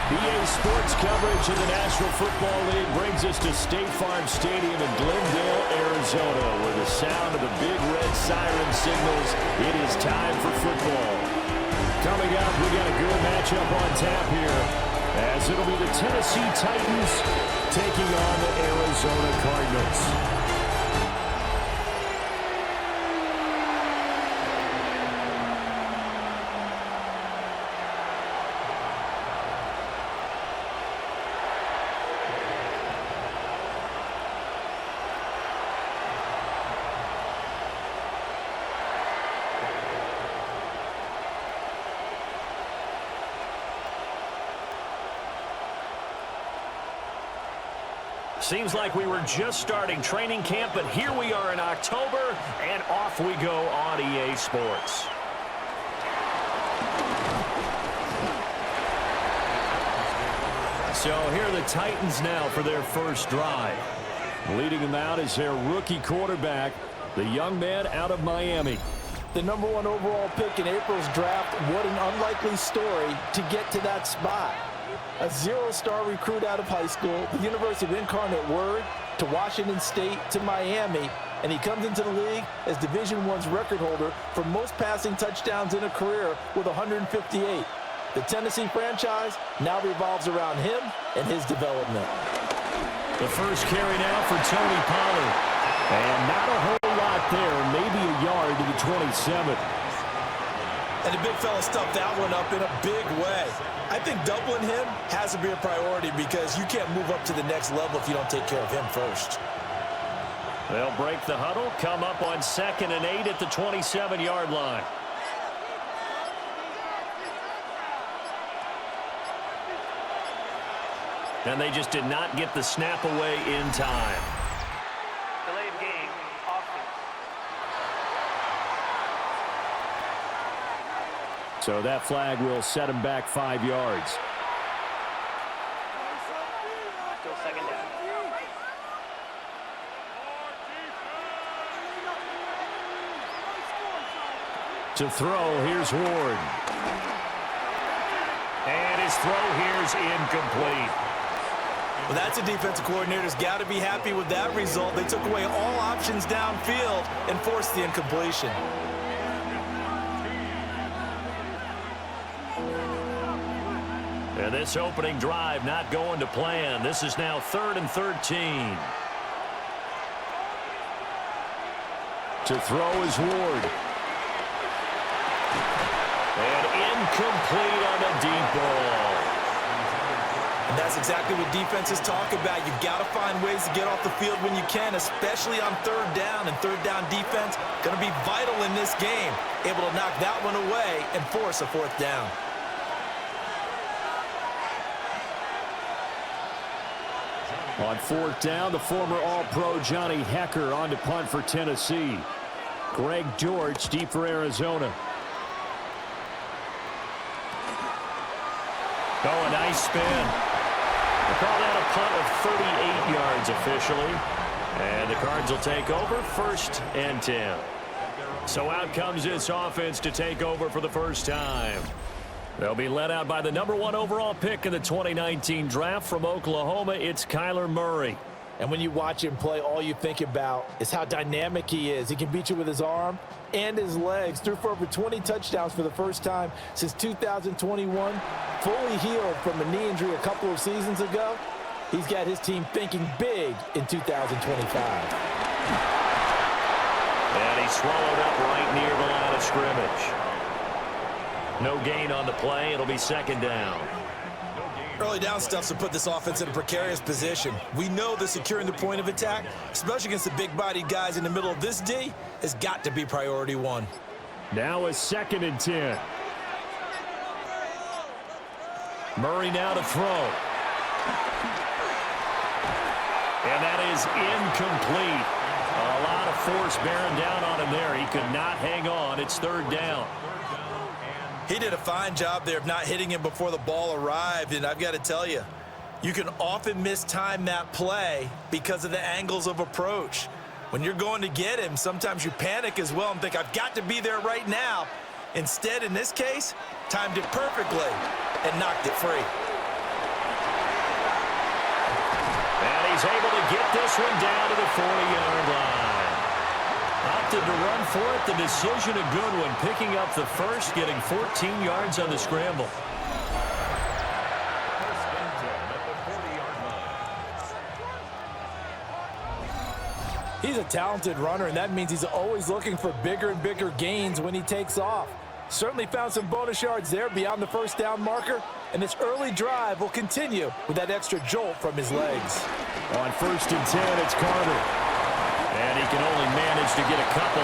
EA Sports coverage of the National Football League brings us to State Farm Stadium in Glendale, Arizona, where the sound of the big red siren signals it is time for football. Coming up, we got a good matchup on tap here, as it'll be the Tennessee Titans taking on the Arizona Cardinals. Seems like we were just starting training camp, but here we are in October, and off we go on EA Sports. So here are the Titans now for their first drive. Leading them out is their rookie quarterback, the young man out of Miami. The number 1 overall pick in April's draft. What an unlikely story to get to that spot. A 0-star recruit out of high school, the University of Incarnate Word, to Washington State, to Miami, and he comes into the league as Division I's record holder for most passing touchdowns in a career with 158. The Tennessee franchise now revolves around him and his development. The first carry now for Tony Pollard. And not a whole lot there, maybe a yard to the 27. And the big fella stuffed that one up in a big way. I think doubling him has to be a priority because you can't move up to the next level if you don't take care of him first. They'll break the huddle, come up on 2nd and 8 at the 27-yard line. And they just did not get the snap away in time. Delayed game, offense. So that flag will set him back 5 yards. Still second down. To throw, here's Ward. And his throw here's incomplete. Well, that's a defensive coordinator's got to be happy with that result. They took away all options downfield and forced the incompletion. And this opening drive not going to plan. This is now 3rd and 13. To throw is Ward. And incomplete on a deep ball. And that's exactly what defenses talk about. You've got to find ways to get off the field when you can, especially on 3rd down. And 3rd down defense going to be vital in this game. Able to knock that one away and force a 4th down. On 4th down, the former All-Pro Johnny Hecker on to punt for Tennessee. Greg George deep for Arizona. Oh, a nice spin. They call that a punt of 38 yards officially. And the Cards will take over 1st and 10. So out comes this offense to take over for the first time. They'll be led out by the number 1 overall pick in the 2019 draft from Oklahoma. It's Kyler Murray. And when you watch him play, all you think about is how dynamic he is. He can beat you with his arm and his legs. Threw for over 20 touchdowns for the first time since 2021. Fully healed from a knee injury a couple of seasons ago. He's got his team thinking big in 2025. And he swallowed up right near the line of scrimmage. No gain on the play. It'll be 2nd down. Early down stuffs will put this offense in a precarious position. We know that securing the point of attack, especially against the big-bodied guys in the middle of this D, has got to be priority 1. Now a 2nd and 10. Murray now to throw. And that is incomplete. A lot of force bearing down on him there. He could not hang on. It's 3rd down. He did a fine job there of not hitting him before the ball arrived, and I've got to tell you, you can often mistime that play because of the angles of approach. When you're going to get him, sometimes you panic as well and think, I've got to be there right now. Instead, in this case, timed it perfectly and knocked it free. And he's able to get this one down to the 40-yard line. Opted to run for it. The decision a good one. Picking up the first, getting 14 yards on the scramble. He's a talented runner, and that means he's always looking for bigger and bigger gains when he takes off. Certainly found some bonus yards there beyond the first down marker, and this early drive will continue with that extra jolt from his legs. On 1st and 10, it's Carter. And he can only manage to get a couple.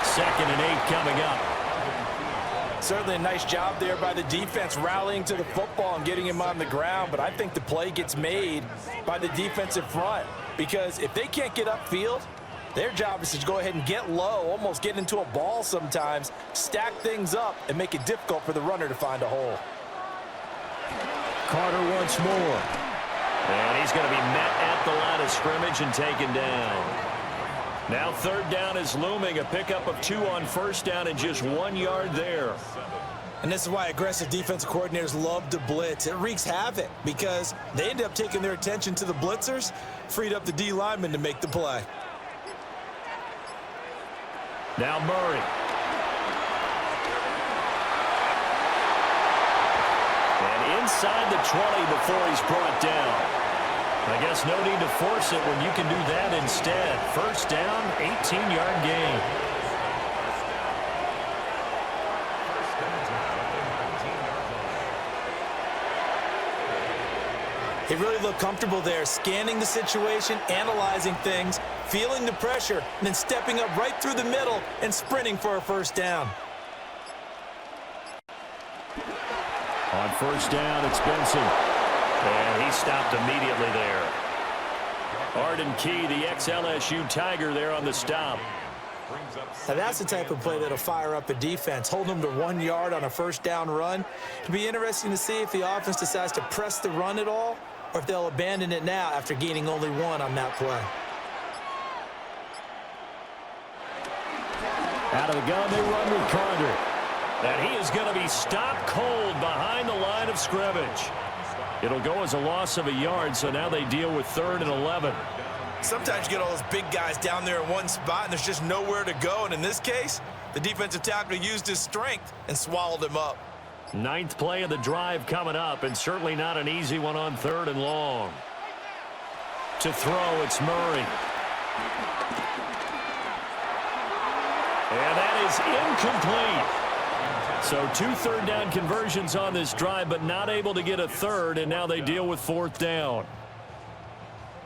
2nd and 8 coming up. Certainly a nice job there by the defense rallying to the football and getting him on the ground, but I think the play gets made by the defensive front, because if they can't get upfield, their job is to go ahead and get low, almost get into a ball sometimes, stack things up, and make it difficult for the runner to find a hole. Carter once more. And he's going to be met at the line of scrimmage and taken down. Now 3rd down is looming. A pickup of 2 on 1st down and just 1 yard there. And this is why aggressive defensive coordinators love to blitz. It wreaks havoc because they end up taking their attention to the blitzers, freed up the D lineman to make the play. Now Murray. And inside the 20 before he's brought down. I guess no need to force it when you can do that instead. 1st down, 18-yard gain. He really looked comfortable there, scanning the situation, analyzing things, feeling the pressure, and then stepping up right through the middle and sprinting for a 1st down. On 1st down, it's Benson. And he stopped immediately there. Arden Key, the ex-LSU Tiger, there on the stop. Now that's the type of play that'll fire up a defense, hold them to 1 yard on a 1st down run. It'll be interesting to see if the offense decides to press the run at all, or if they'll abandon it now after gaining only 1 on that play. Out of the gun, they run with Carter. And he is going to be stopped cold behind the line of scrimmage. It'll go as a loss of a yard, so now they deal with 3rd and 11. Sometimes you get all those big guys down there in one spot, and there's just nowhere to go. And in this case, the defensive tackle used his strength and swallowed him up. 9th play of the drive coming up, and certainly not an easy one on 3rd and long. To throw, it's Murray. And that is incomplete. So 2 3rd down conversions on this drive, but not able to get a 3rd, and now they deal with 4th down.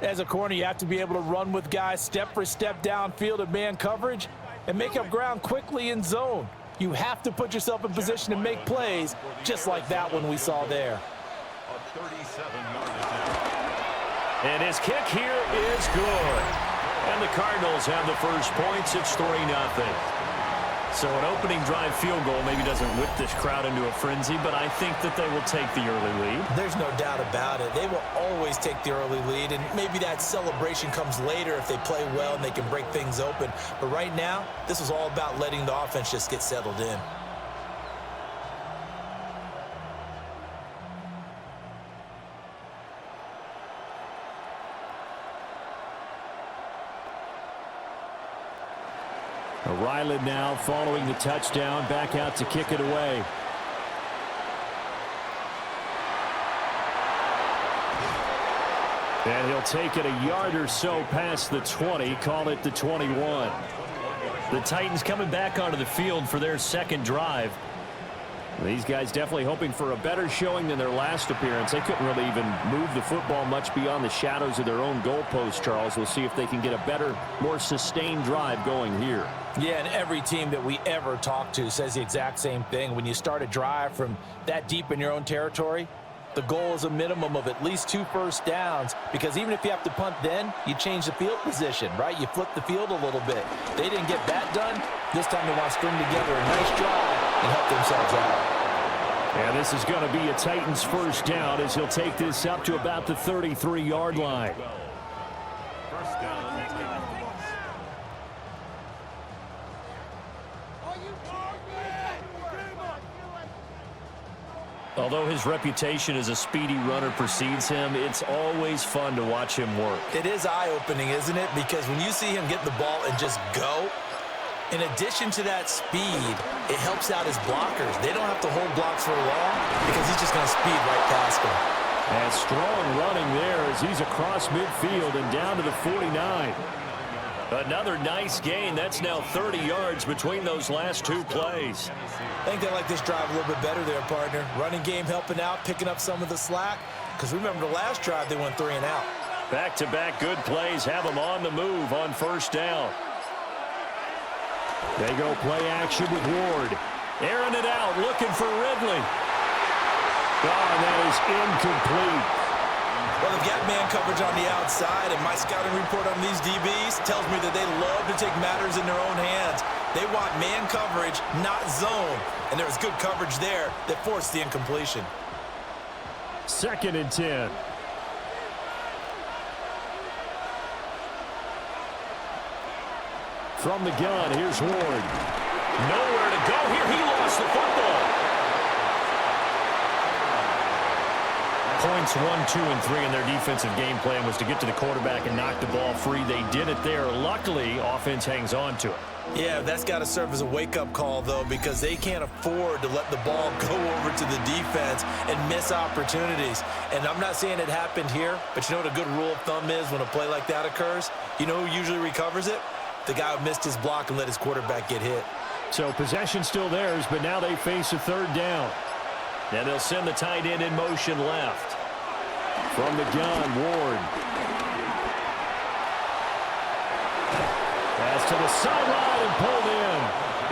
As a corner, you have to be able to run with guys step for step downfield in man coverage and make up ground quickly in zone. You have to put yourself in position to make plays, just like that one we saw there. And his kick here is good. And the Cardinals have the first points. It's 3-0. So an opening drive field goal maybe doesn't whip this crowd into a frenzy, but I think that they will take the early lead. There's no doubt about it. They will always take the early lead, and maybe that celebration comes later if they play well and they can break things open. But right now, this is all about letting the offense just get settled in. Ryland now following the touchdown, back out to kick it away. And he'll take it a yard or so past the 20, call it the 21. The Titans coming back onto the field for their 2nd drive. These guys definitely hoping for a better showing than their last appearance. They couldn't really even move the football much beyond the shadows of their own goalpost, Charles. We'll see if they can get a better, more sustained drive going here. Yeah, and every team that we ever talk to says the exact same thing. When you start a drive from that deep in your own territory, the goal is a minimum of at least 2 first downs, because even if you have to punt then, you change the field position, right? You flip the field a little bit. They didn't get that done. This time they want to string together a nice drive and help themselves out. And this is going to be a Titans first down as he'll take this up to about the 33-yard line. First down. Although his reputation as a speedy runner precedes him, it's always fun to watch him work. It is eye-opening, isn't it? Because when you see him get the ball and just go, in addition to that speed, it helps out his blockers. They don't have to hold blocks for long because he's just going to speed right past them. And strong running there as he's across midfield and down to the 49. Another nice gain. That's now 30 yards between those last two plays. I think they like this drive a little bit better there, partner. Running game helping out, picking up some of the slack. Because remember the last drive, they went 3 and out. Back-to-back good plays have them on the move on first down. They go play action with Ward. Airing it out, looking for Ridley. Oh, and that is incomplete. Well, they've got man coverage on the outside, and my scouting report on these DBs tells me that they love to take matters in their own hands. They want man coverage, not zone. And there was good coverage there that forced the incompletion. 2nd and 10. From the gun, here's Ward. Nowhere to go here. He lost the football. Points 1, 2, and 3 in their defensive game plan was to get to the quarterback and knock the ball free. They did it there. Luckily, offense hangs on to it. Yeah, that's got to serve as a wake-up call, though, because they can't afford to let the ball go over to the defense and miss opportunities. And I'm not saying it happened here, but you know what a good rule of thumb is when a play like that occurs? You know who usually recovers it? The guy who missed his block and let his quarterback get hit. So possession still theirs, but now they face a 3rd down. And they'll send the tight end in motion left. From the gun, Ward. Pass to the sideline and pulled in.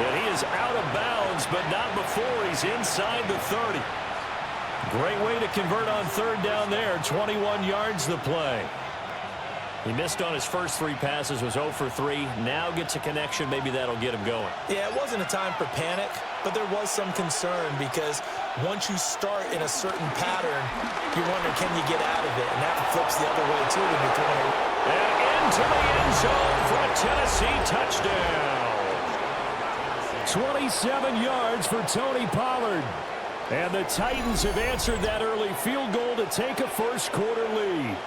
And he is out of bounds, but not before he's inside the 30. Great way to convert on 3rd down there. 21 yards the play. He missed on his first 3 passes, was 0 for 3. Now gets a connection. Maybe that'll get him going. Yeah, it wasn't a time for panic, but there was some concern because once you start in a certain pattern, you wonder, can you get out of it? And that flips the other way, too, when you're throwing it. And into the end zone for a Tennessee touchdown. 27 yards for Tony Pollard. And the Titans have answered that early field goal to take a first-quarter lead.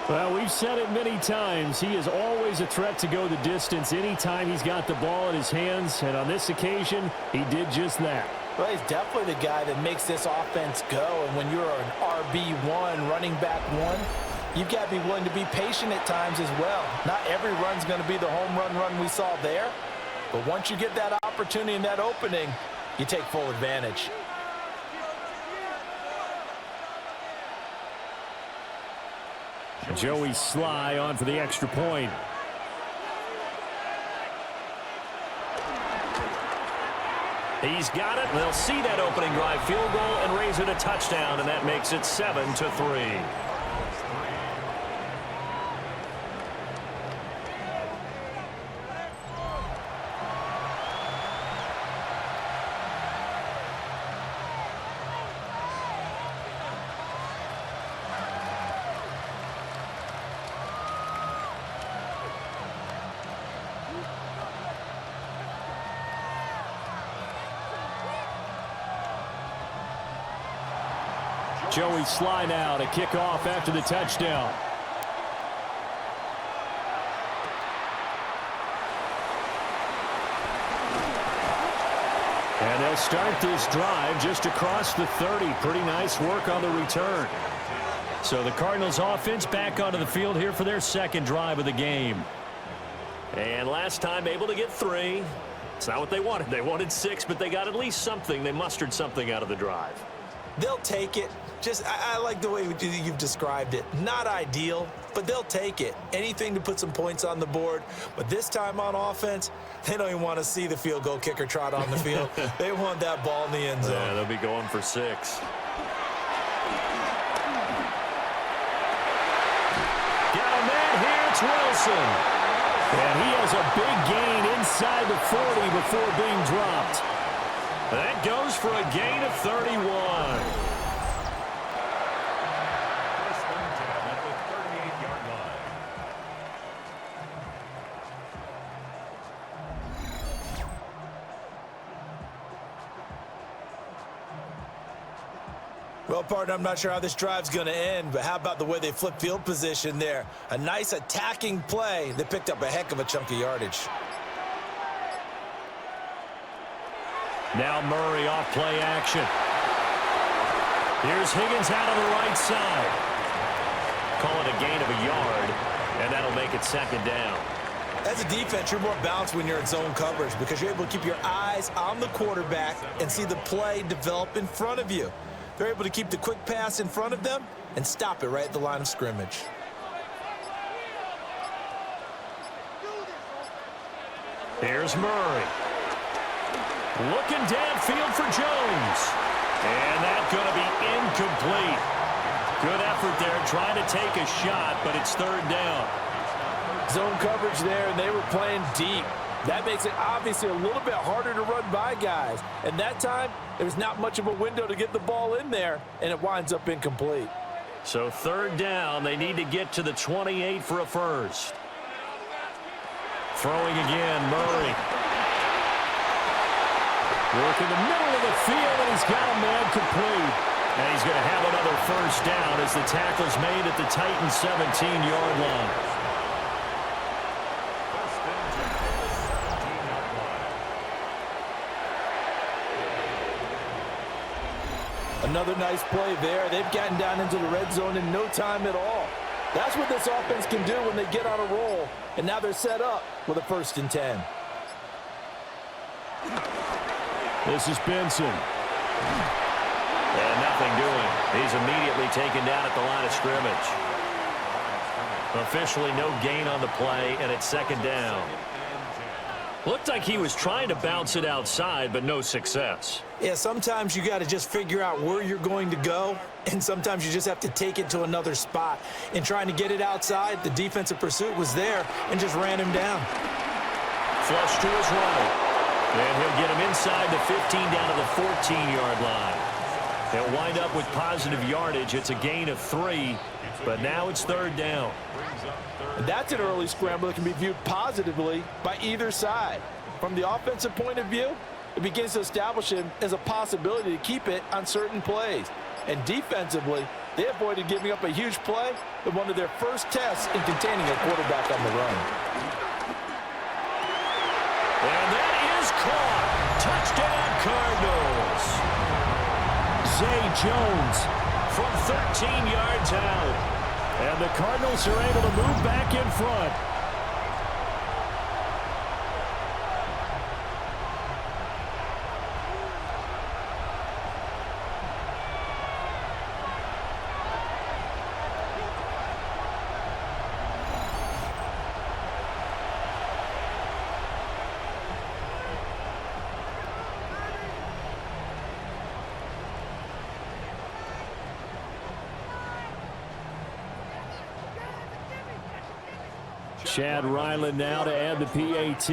Well, we've said it many times. He is always a threat to go the distance anytime he's got the ball in his hands. And on this occasion, he did just that. Well, he's definitely the guy that makes this offense go. And when you're an RB1, running back 1, you've got to be willing to be patient at times as well. Not every run's going to be the home run we saw there. But once you get that opportunity and that opening, you take full advantage. Joey Sly on for the extra point. He's got it. They'll see that opening drive field goal and raise it a touchdown, and that makes it 7-3. Joey Sly now to kick off after the touchdown. And they'll start this drive just across the 30. Pretty nice work on the return. So the Cardinals offense back onto the field here for their 2nd drive of the game. And last time able to get 3. It's not what they wanted. They wanted 6, but they got at least something. They mustered something out of the drive. They'll take it. I like the way you've described it. Not ideal, but they'll take it. Anything to put some points on the board. But this time on offense, they don't even want to see the field goal kicker trot on the field. They want that ball in the end zone. Yeah, they'll be going for 6. Got a man here. It's Wilson. And he has a big gain inside the 40 before being dropped. That goes for a gain of 31. Well, partner, I'm not sure how this drive's going to end, but how about the way they flip field position there? A nice attacking play that picked up a heck of a chunk of yardage. Now Murray off play action. Here's Higgins out on the right side. Call it a gain of a yard, and that'll make it second down. As a defense, you're more balanced when you're in zone coverage because you're able to keep your eyes on the quarterback and see the play develop in front of you. They're able to keep the quick pass in front of them and stop it right at the line of scrimmage. Here's Murray. Looking downfield for Jones. And that's going to be incomplete. Good effort there trying to take a shot, but it's third down. Zone coverage there, and they were playing deep. That makes it obviously a little bit harder to run by guys. And that time, there's not much of a window to get the ball in there, and it winds up incomplete. So third down, they need to get to the 28 for a first. Throwing again, Murray. Working the middle of the field, and he's got a man complete. And he's going to have another first down as the tackle's made at the Titans' 17-yard line. Another nice play there. They've gotten down into the red zone in no time at all. That's what this offense can do when they get on a roll. And now they're set up with a 1st and 10. This is Benson. And nothing doing. He's immediately taken down at the line of scrimmage. Officially no gain on the play, and it's second down. Looked like he was trying to bounce it outside, but no success. Yeah, sometimes you got to just figure out where you're going to go, and sometimes you just have to take it to another spot. In trying to get it outside, the defensive pursuit was there and just ran him down. Flush to his right. And he'll get him inside the 15 down to the 14-yard line. They'll wind up with positive yardage. It's a gain of 3, but now it's third down. And that's an early scramble that can be viewed positively by either side. From the offensive point of view, it begins to establish him as a possibility to keep it on certain plays. And defensively, they avoided giving up a huge play in one of their first tests in containing a quarterback on the run. And that is caught. Touchdown, Cardinals. Zay Jones from 13 yards out. And the Cardinals are able to move back in front. Chad Ryland now to add the PAT.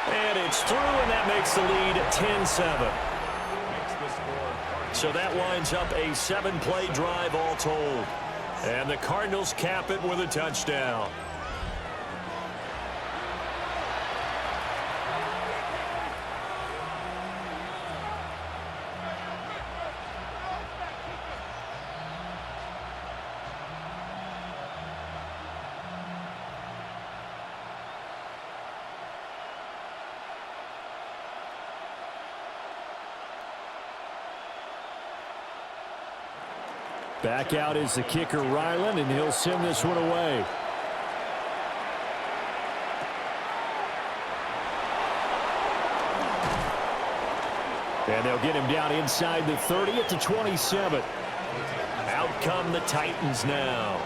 And it's through, and that makes the lead 10-7. So that winds up a 7-play drive all told. And the Cardinals cap it with a touchdown. Back out is the kicker, Ryland, and he'll send this one away. And they'll get him down inside the 30 at the 27. Out come the Titans now.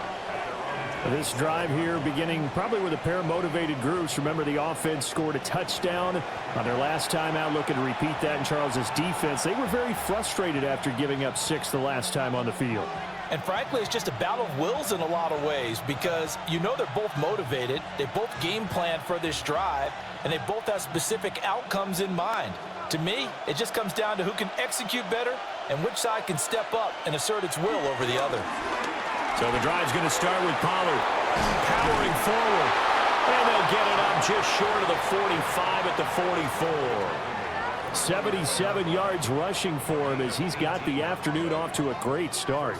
This drive here beginning probably with a pair of motivated groups. Remember, the offense scored a touchdown on their last time out, looking to repeat that in Charles's defense. They were very frustrated after giving up 6 the last time on the field. And frankly, it's just a battle of wills in a lot of ways because you know they're both motivated, they both game plan for this drive, and they both have specific outcomes in mind. To me, it just comes down to who can execute better and which side can step up and assert its will over the other. So the drive's going to start with Pollard powering forward. And they'll get it up just short of the 45 at the 44. 77 yards rushing for him as he's got the afternoon off to a great start.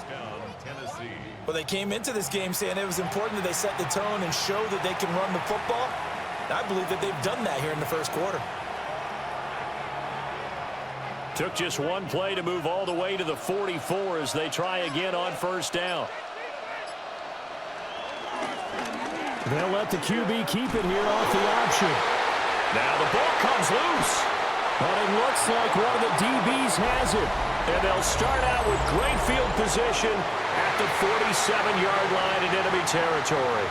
Well, they came into this game saying it was important that they set the tone and show that they can run the football. And I believe that they've done that here in the first quarter. Took just one play to move all the way to the 44 as they try again on first down. They'll let the QB keep it here off the option. Now the ball comes loose. But it looks like one of the DBs has it. And they'll start out with great field position at the 47-yard line in enemy territory.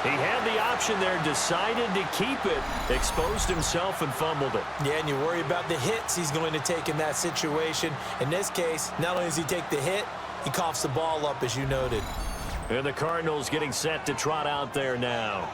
He had the option there, decided to keep it, exposed himself and fumbled it. Yeah, and you worry about the hits he's going to take in that situation. In this case, not only does he take the hit, he coughs the ball up, as you noted. And the Cardinals getting set to trot out there now.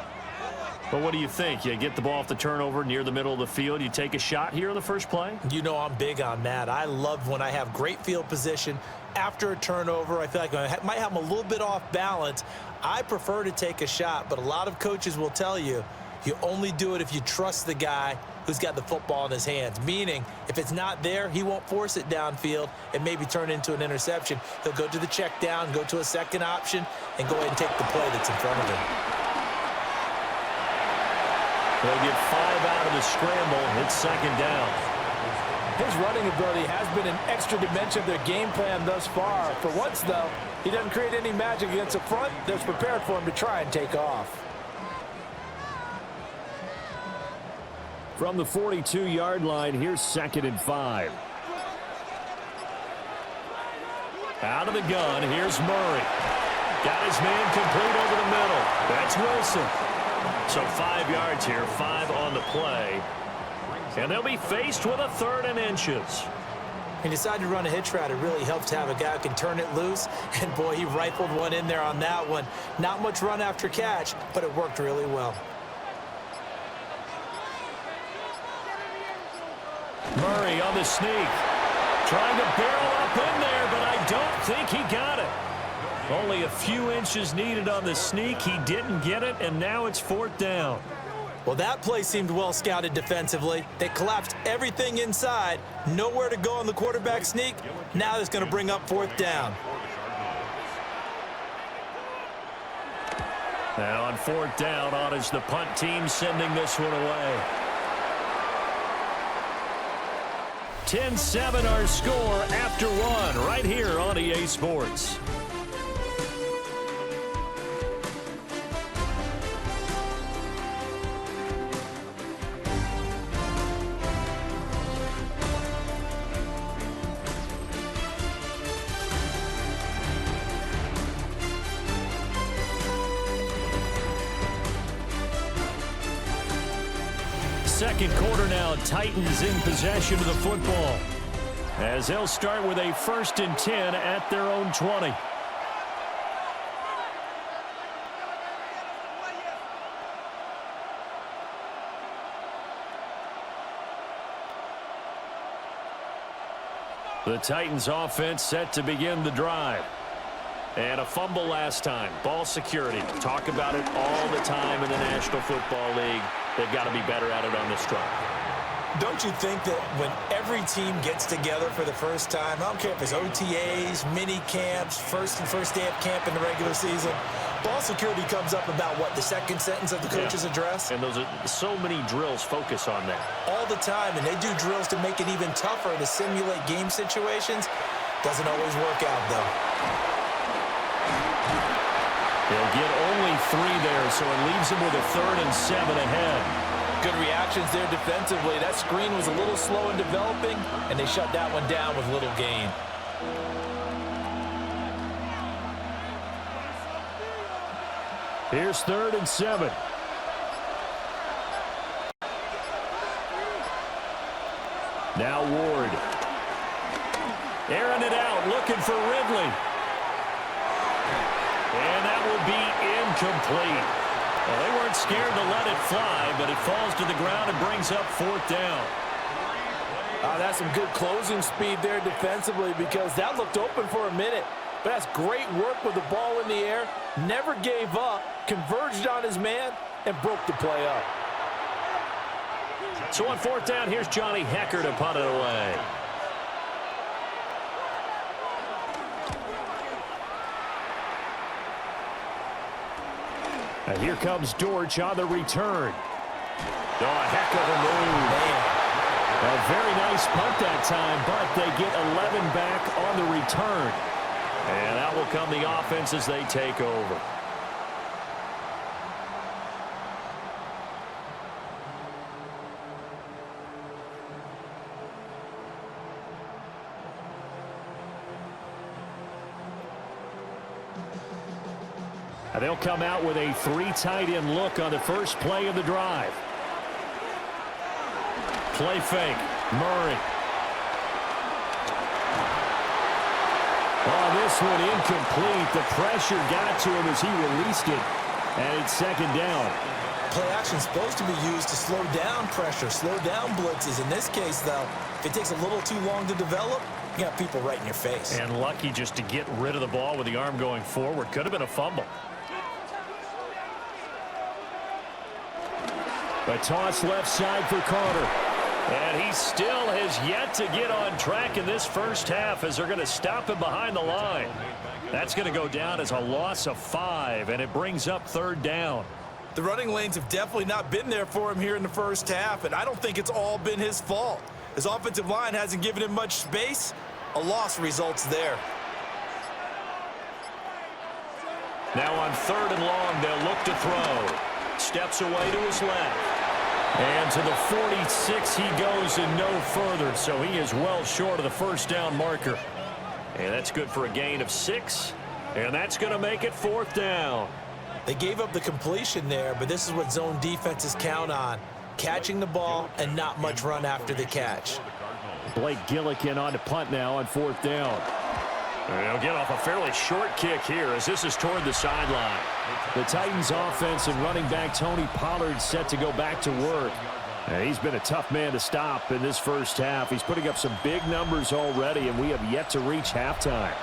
But what do you think? You get the ball off the turnover near the middle of the field. You take a shot here in the first play? You know I'm big on that. I love when I have great field position after a turnover. I feel like I might have them a little bit off balance. I prefer to take a shot, but a lot of coaches will tell you, you only do it if you trust the guy who's got the football in his hands. Meaning, if it's not there, he won't force it downfield and maybe turn into an interception. He'll go to the check down, go to a second option, and go ahead and take the play that's in front of him. They'll get 5 out of the scramble. It's second down. His running ability has been an extra dimension of their game plan thus far. For once, though, he doesn't create any magic against the front that's prepared for him to try and take off. From the 42-yard line, here's 2nd and 5. Out of the gun, here's Murray. Got his man complete over the middle. That's Wilson. So 5 yards here, 5 on the play. And they'll be faced with a 3rd and inches. He decided to run a hitch route. It really helps to have a guy who can turn it loose. And, boy, he rifled one in there on that one. Not much run after catch, but it worked really well. Murray on the sneak. Trying to barrel up in there, but I don't think he got it. Only a few inches needed on the sneak. He didn't get it, and now it's 4th down. Well, that play seemed well scouted defensively. They collapsed everything inside. Nowhere to go on the quarterback sneak. Now it's going to bring up 4th down. Now on 4th down, on is the punt team sending this one away. 10-7 our score after 1 right here on EA Sports. Second quarter now, Titans in possession of the football. As they'll start with a 1st and 10 at their own 20. The Titans offense set to begin the drive. And a fumble last time. Ball security. Talk about it all the time in the National Football League. They've got to be better at it on this drive. Don't you think that when every team gets together for the first time, I don't care if it's OTAs, mini camps, first day of camp in the regular season, ball security comes up about, what, the second sentence of the coach's address? And those are so many drills focus on that. All the time, and they do drills to make it even tougher to simulate game situations. Doesn't always work out, though. They'll get only 3 there, so it leaves them with a 3rd and 7 ahead. Good reactions there defensively. That screen was a little slow in developing, and they shut that one down with little gain. Here's 3rd and 7. Now Ward. Airing it out, looking for Ridley. And that will be incomplete. Well, they weren't scared to let it fly, but it falls to the ground and brings up 4th down. That's some good closing speed there defensively, because that looked open for a minute. But that's great work with the ball in the air. Never gave up, converged on his man, and broke the play up. So on fourth down, here's Johnny Hecker to punt it away. And here comes Dortch on the return. Oh, a heck of a move. A very nice punt that time, but they get 11 back on the return. And that will come the offense as they take over. And they'll come out with a 3 tight end look on the first play of the drive. Play fake. Murray. Oh, this one incomplete. The pressure got to him as he released it. And it's second down. Play action is supposed to be used to slow down pressure, slow down blitzes. In this case, though, if it takes a little too long to develop, you got people right in your face. And lucky just to get rid of the ball with the arm going forward. Could have been a fumble. A toss left side for Carter. And he still has yet to get on track in this first half as they're going to stop him behind the line. That's going to go down as a loss of 5, and it brings up third down. The running lanes have definitely not been there for him here in the first half, and I don't think it's all been his fault. His offensive line hasn't given him much space. A loss results there. Now on third and long, they'll look to throw. Steps away to his left. And to the 46 he goes and no further, so he is well short of the first down marker. And that's good for a gain of 6. And that's going to make it fourth down. They gave up the completion there, but this is what zone defenses count on. Catching the ball and not much run after the catch. Blake Gillikin on to punt now on fourth down. They'll get off a fairly short kick here as this is toward the sideline. The Titans offense and running back Tony Pollard set to go back to work. And he's been a tough man to stop in this first half. He's putting up some big numbers already, and we have yet to reach halftime.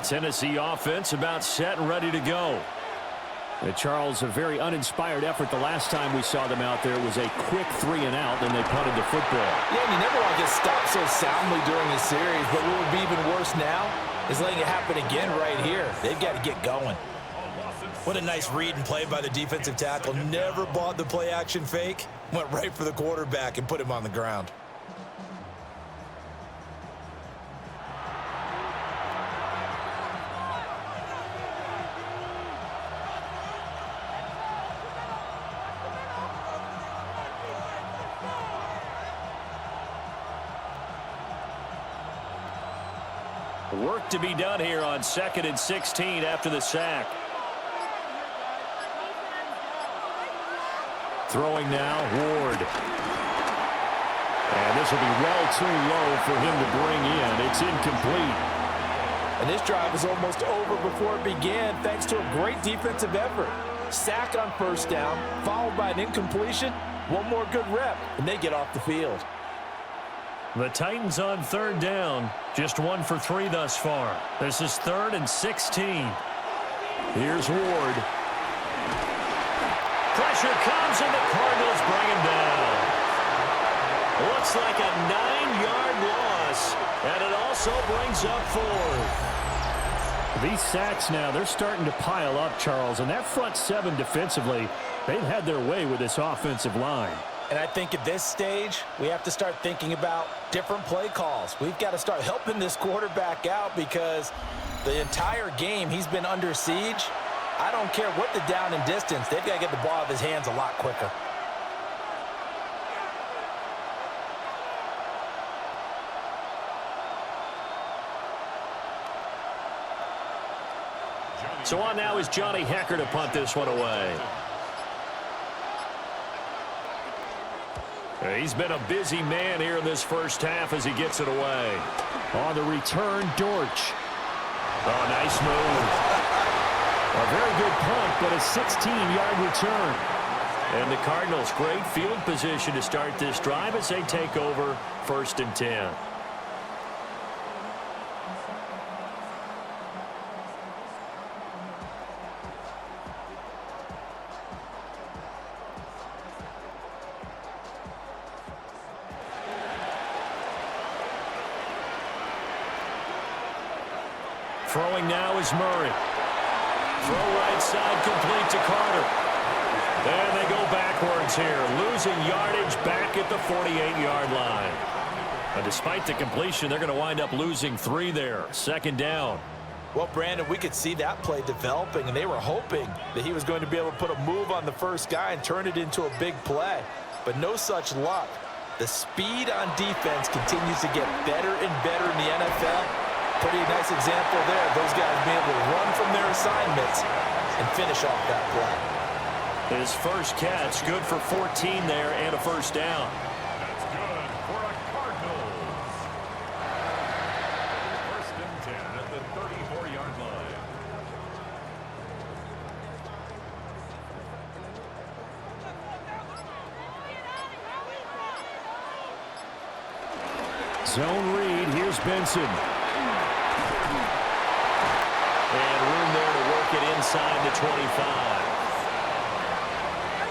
Tennessee offense about set and ready to go. Charles, a very uninspired effort the last time we saw them out there. It was a quick 3 and out, then they punted the football. Yeah, and you never want to get stopped so soundly during a series, but what would be even worse now is letting it happen again right here. They've got to get going. What a nice read and play by the defensive tackle. Never bought the play action fake. Went right for the quarterback and put him on the ground. Work to be done here on 2nd and 16 after the sack. Throwing now, Ward. And this will be well too low for him to bring in. It's incomplete. And this drive was almost over before it began thanks to a great defensive effort. Sack on first down, followed by an incompletion. One more good rep, and they get off the field. The Titans on third down, just 1 for 3 thus far. This is 3rd and 16. Here's Ward. Pressure comes, and the Cardinals bring him down. Looks like a 9-yard loss, and it also brings up 4th. These sacks now, they're starting to pile up, Charles, and that front 7 defensively, they've had their way with this offensive line. And I think at this stage, we have to start thinking about different play calls. We've got to start helping this quarterback out because the entire game he's been under siege. I don't care what the down and distance. They've got to get the ball out of his hands a lot quicker. So on now is Johnny Hecker to punt this one away. He's been a busy man here in this first half as he gets it away. On the return, Dortch. Oh, nice move. A very good punt, but a 16-yard return. And the Cardinals, great field position to start this drive as they take over 1st and 10. Throwing now is Murray. Throw right side complete to Carter. And they go backwards here, losing yardage back at the 48-yard line. But despite the completion, they're going to wind up losing 3 there. 2nd down. Well, Brandon, we could see that play developing, and they were hoping that he was going to be able to put a move on the first guy and turn it into a big play. But no such luck. The speed on defense continues to get better and better in the NFL. Pretty nice example there. Those guys being able to run from their assignments and finish off that play. His first catch, good for 14 there and a 1st down. That's good for a Cardinals. 1st and 10 at the 34-yard line. Zone read. Here's Benson. And room there to work it inside the 25.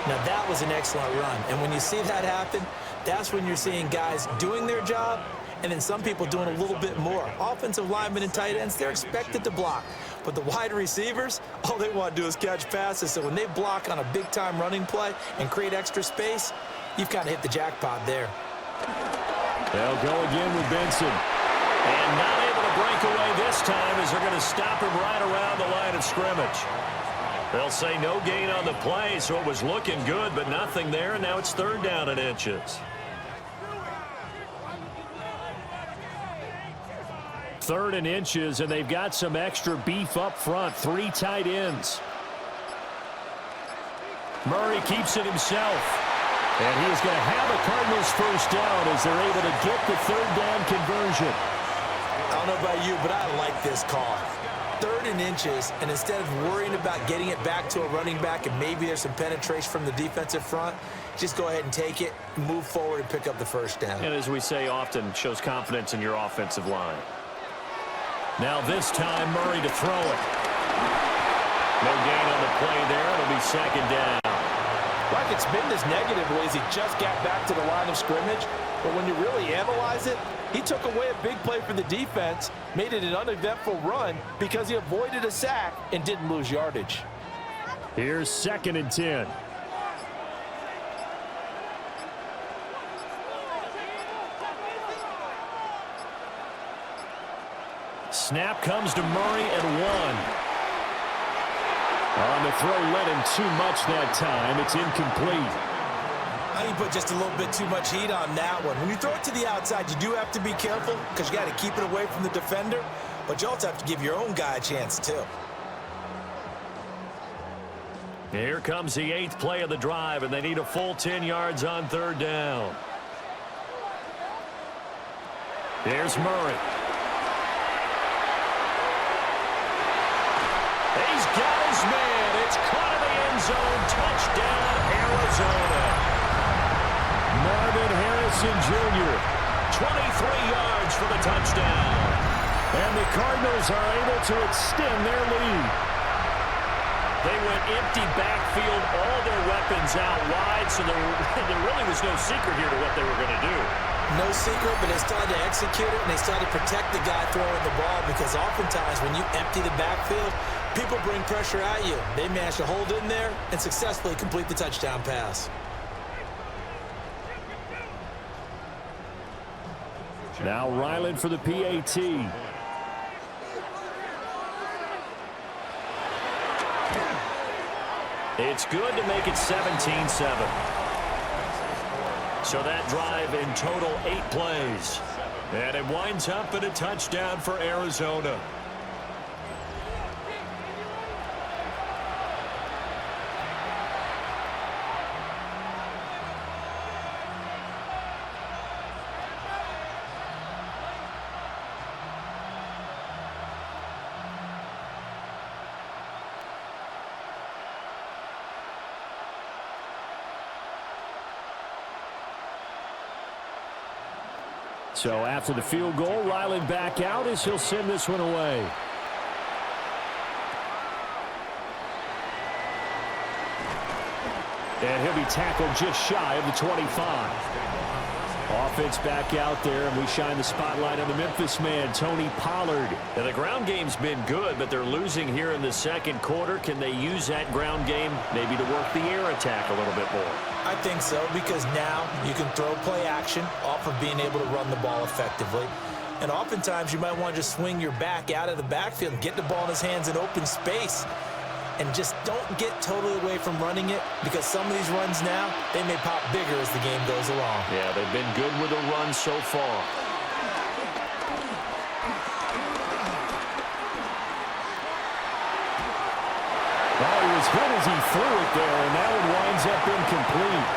Now, that was an excellent run. And when you see that happen, that's when you're seeing guys doing their job and then some people doing a little bit more. Offensive linemen and tight ends, they're expected to block. But the wide receivers, all they want to do is catch passes. So when they block on a big-time running play and create extra space, you've kind of hit the jackpot there. They'll go again with Benson. And not able to break away this time as they're going to stop him right around the line of scrimmage. They'll say no gain on the play, so it was looking good, but nothing there, and now it's 3rd down and inches. 3rd and inches, and they've got some extra beef up front. 3 tight ends. Murray keeps it himself. And he is going to have a Cardinals 1st down as they're able to get the 3rd down conversion. I don't know about you, but I like this call. 3rd and inches, and instead of worrying about getting it back to a running back and maybe there's some penetration from the defensive front, just go ahead and take it, move forward, and pick up the 1st down. And as we say often, shows confidence in your offensive line. Now this time, Murray to throw it. No gain on the play there. It'll be 2nd down. Like it's been this negatively as he just got back to the line of scrimmage. But when you really analyze it, he took away a big play for the defense, made it an uneventful run because he avoided a sack and didn't lose yardage. Here's 2nd and 10. Snap comes to Murray at 1. On the throw, let him too much that time. It's incomplete. I think you put just a little bit too much heat on that one. When you throw it to the outside, you do have to be careful because you got to keep it away from the defender, but you also have to give your own guy a chance too. Here comes the 8th play of the drive, and they need a full 10 yards on 3rd down. Here's Murray. He's got his man. It's caught in the end zone. Touchdown, Arizona. Marvin Harrison Jr. 23 yards for the touchdown. And the Cardinals are able to extend their lead. They went empty backfield, all their weapons out wide, so there really was no secret here to what they were going to do. No secret, but they started to execute it, and they started to protect the guy throwing the ball because oftentimes when you empty the backfield, people bring pressure at you. They managed to hold in there and successfully complete the touchdown pass. Now Ryland for the PAT. It's good to make it 17-7. So that drive in total 8 plays. And it winds up in a touchdown for Arizona. So after the field goal, Ryland back out as he'll send this one away. And he'll be tackled just shy of the 25. Offense back out there, and we shine the spotlight on the Memphis man, Tony Pollard. Now, the ground game's been good, but they're losing here in the second quarter. Can they use that ground game maybe to work the air attack a little bit more? I think so, because now you can throw play action off of being able to run the ball effectively. And oftentimes you might want to just swing your back out of the backfield and get the ball in his hands in open space. And just don't get totally away from running it, because some of these runs now, they may pop bigger as the game goes along. Yeah, they've been good with the run so far. Well, he was hit as he threw it there, and that one winds up incomplete.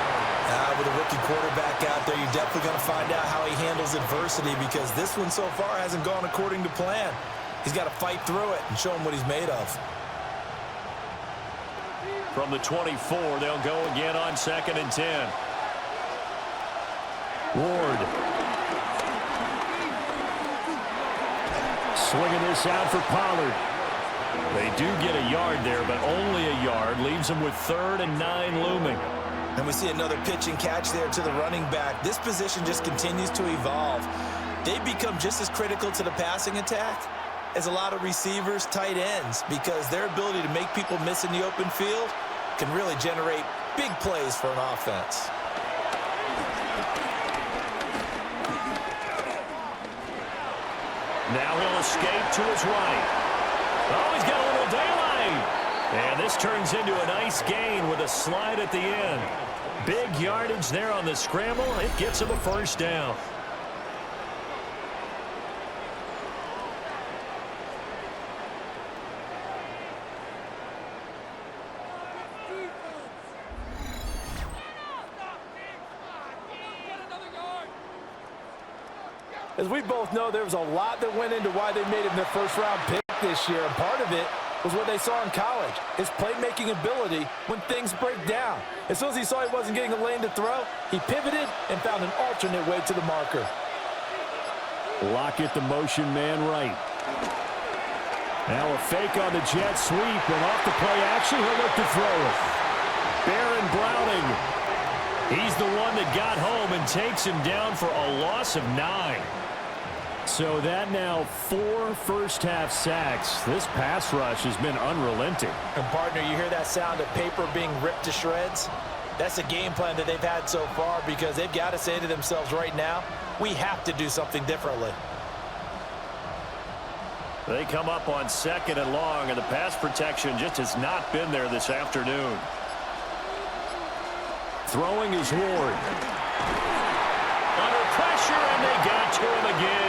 With a rookie quarterback out there, you're definitely going to find out how he handles adversity, because this one so far hasn't gone according to plan. He's got to fight through it and show him what he's made of. From the 24, they'll go again on 2nd and 10. Ward. Swinging this out for Pollard. They do get a yard there, but only a yard. Leaves them with 3rd and 9 looming. And we see another pitch and catch there to the running back. This position just continues to evolve. They become just as critical to the passing attack as a lot of receivers, tight ends, because their ability to make people miss in the open field can really generate big plays for an offense. Now he'll escape to his right. Oh, he's got a little daylight. And this turns into a nice gain with a slide at the end. Big yardage there on the scramble. It gets him a 1st down. As we both know, there was a lot that went into why they made him their first-round pick this year, and part of it was what they saw in college, his playmaking ability when things break down. As soon as he saw he wasn't getting a lane to throw, he pivoted and found an alternate way to the marker. Lockett, the motion man right. Now a fake on the jet sweep, and off the play action, he'll look to throw it. Baron Browning. He's the one that got home and takes him down for a loss of 9. So that now 4 first-half sacks. This pass rush has been unrelenting. And, partner, you hear that sound of paper being ripped to shreds? That's a game plan that they've had so far, because they've got to say to themselves right now, we have to do something differently. They come up on 2nd and long, and the pass protection just has not been there this afternoon. Throwing is Ward. Under pressure, and they got to him again.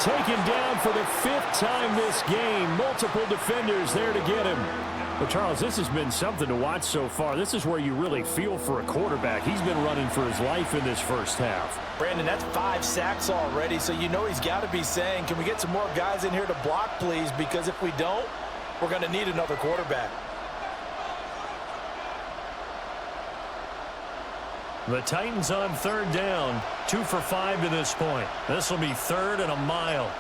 Taken down for the 5th time this game. Multiple defenders there to get him. But, Charles, this has been something to watch so far. This is where you really feel for a quarterback. He's been running for his life in this first half. Brandon, that's 5 sacks already, so you know he's got to be saying, can we get some more guys in here to block, please? Because if we don't, we're going to need another quarterback. The Titans on 3rd down, 2 for 5 to this point. This will be 3rd and a mile.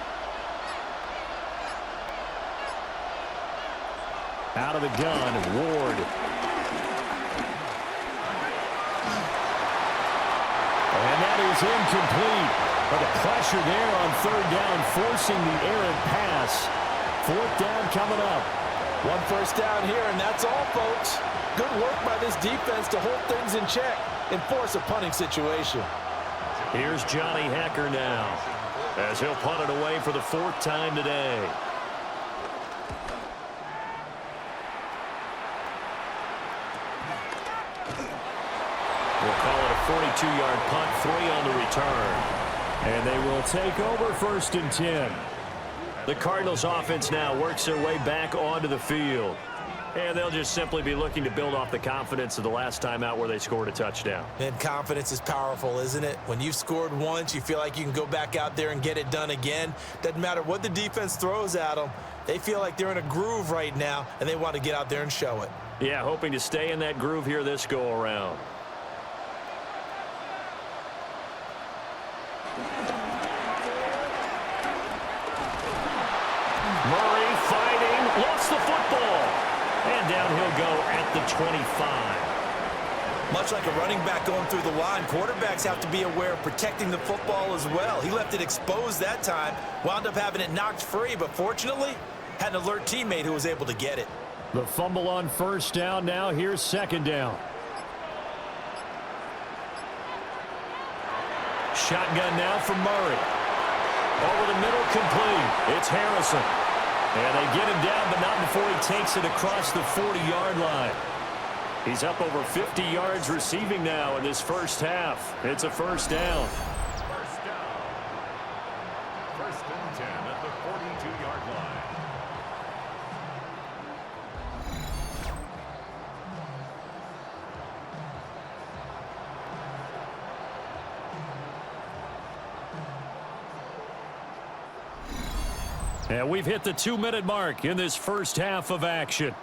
Out of the gun, Ward. And that is incomplete. But the pressure there on 3rd down, forcing the errant pass. 4th down coming up. 1 first down here, and that's all, folks. Good work by this defense to hold things in check and force a punting situation. Here's Johnny Hecker now, as he'll punt it away for the 4th time today. We'll call it a 42-yard punt, 3 on the return. And they will take over 1st and 10. The Cardinals offense now works their way back onto the field. And they'll just simply be looking to build off the confidence of the last time out where they scored a touchdown. And confidence is powerful, isn't it? When you've scored once, you feel like you can go back out there and get it done again. Doesn't matter what the defense throws at them. They feel like they're in a groove right now, and they want to get out there and show it. Yeah, hoping to stay in that groove here this go-around. and down he'll go at the 25. Much like a running back going through the line, quarterbacks have to be aware of protecting the football as well. He left it exposed that time, wound up having it knocked free, but fortunately had an alert teammate who was able to get it. The fumble on first down. Now here's second down. Shotgun now for Murray. Over the middle, complete. It's Harrison. And they get him down, but not before he takes it across the 40-yard line. He's up over 50 yards receiving now in this first half. It's a first down. First down. First and 10 at the 42-yard line. And we've hit the 2-minute mark in this first half of action.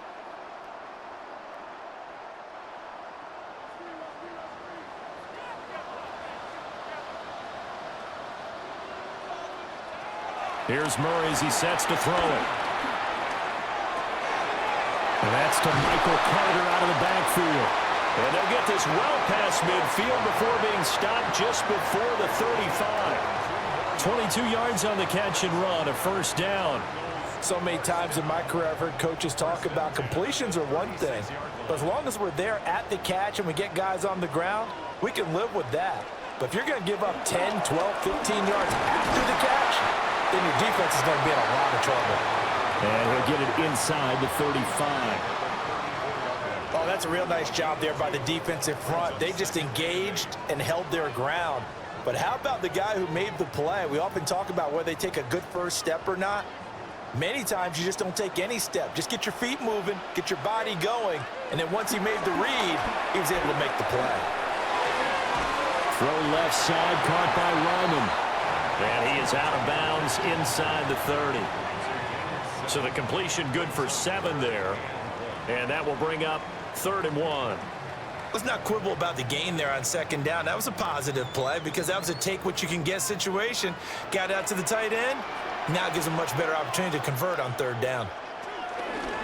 Here's Murray as he sets to throw it. And that's to Michael Carter out of the backfield. And they'll get this well past midfield before being stopped just before the 35. 22 yards on the catch and run, a first down. So many times in my career I've heard coaches talk about completions are one thing, but as long as we're there at the catch and we get guys on the ground, we can live with that. But if you're going to give up 10, 12, 15 yards after the catch, then your defense is going to be in a lot of trouble. And he'll get it inside the 35. Oh, that's a real nice job there by the defensive front. They just engaged and held their ground. But how about the guy who made the play? We often talk about whether they take a good first step or not. Many times you just don't take any step. Just get your feet moving, get your body going, and then once he made the read, he was able to make the play. Throw left side, caught by Ryman. And he is out of bounds inside the 30. So the completion good for 7 there. And that will bring up 3rd and 1. Let's not quibble about the gain there on second down. That was a positive play because that was a take-what-you-can-get situation. Got out to the tight end. Now it gives them a much better opportunity to convert on 3rd down.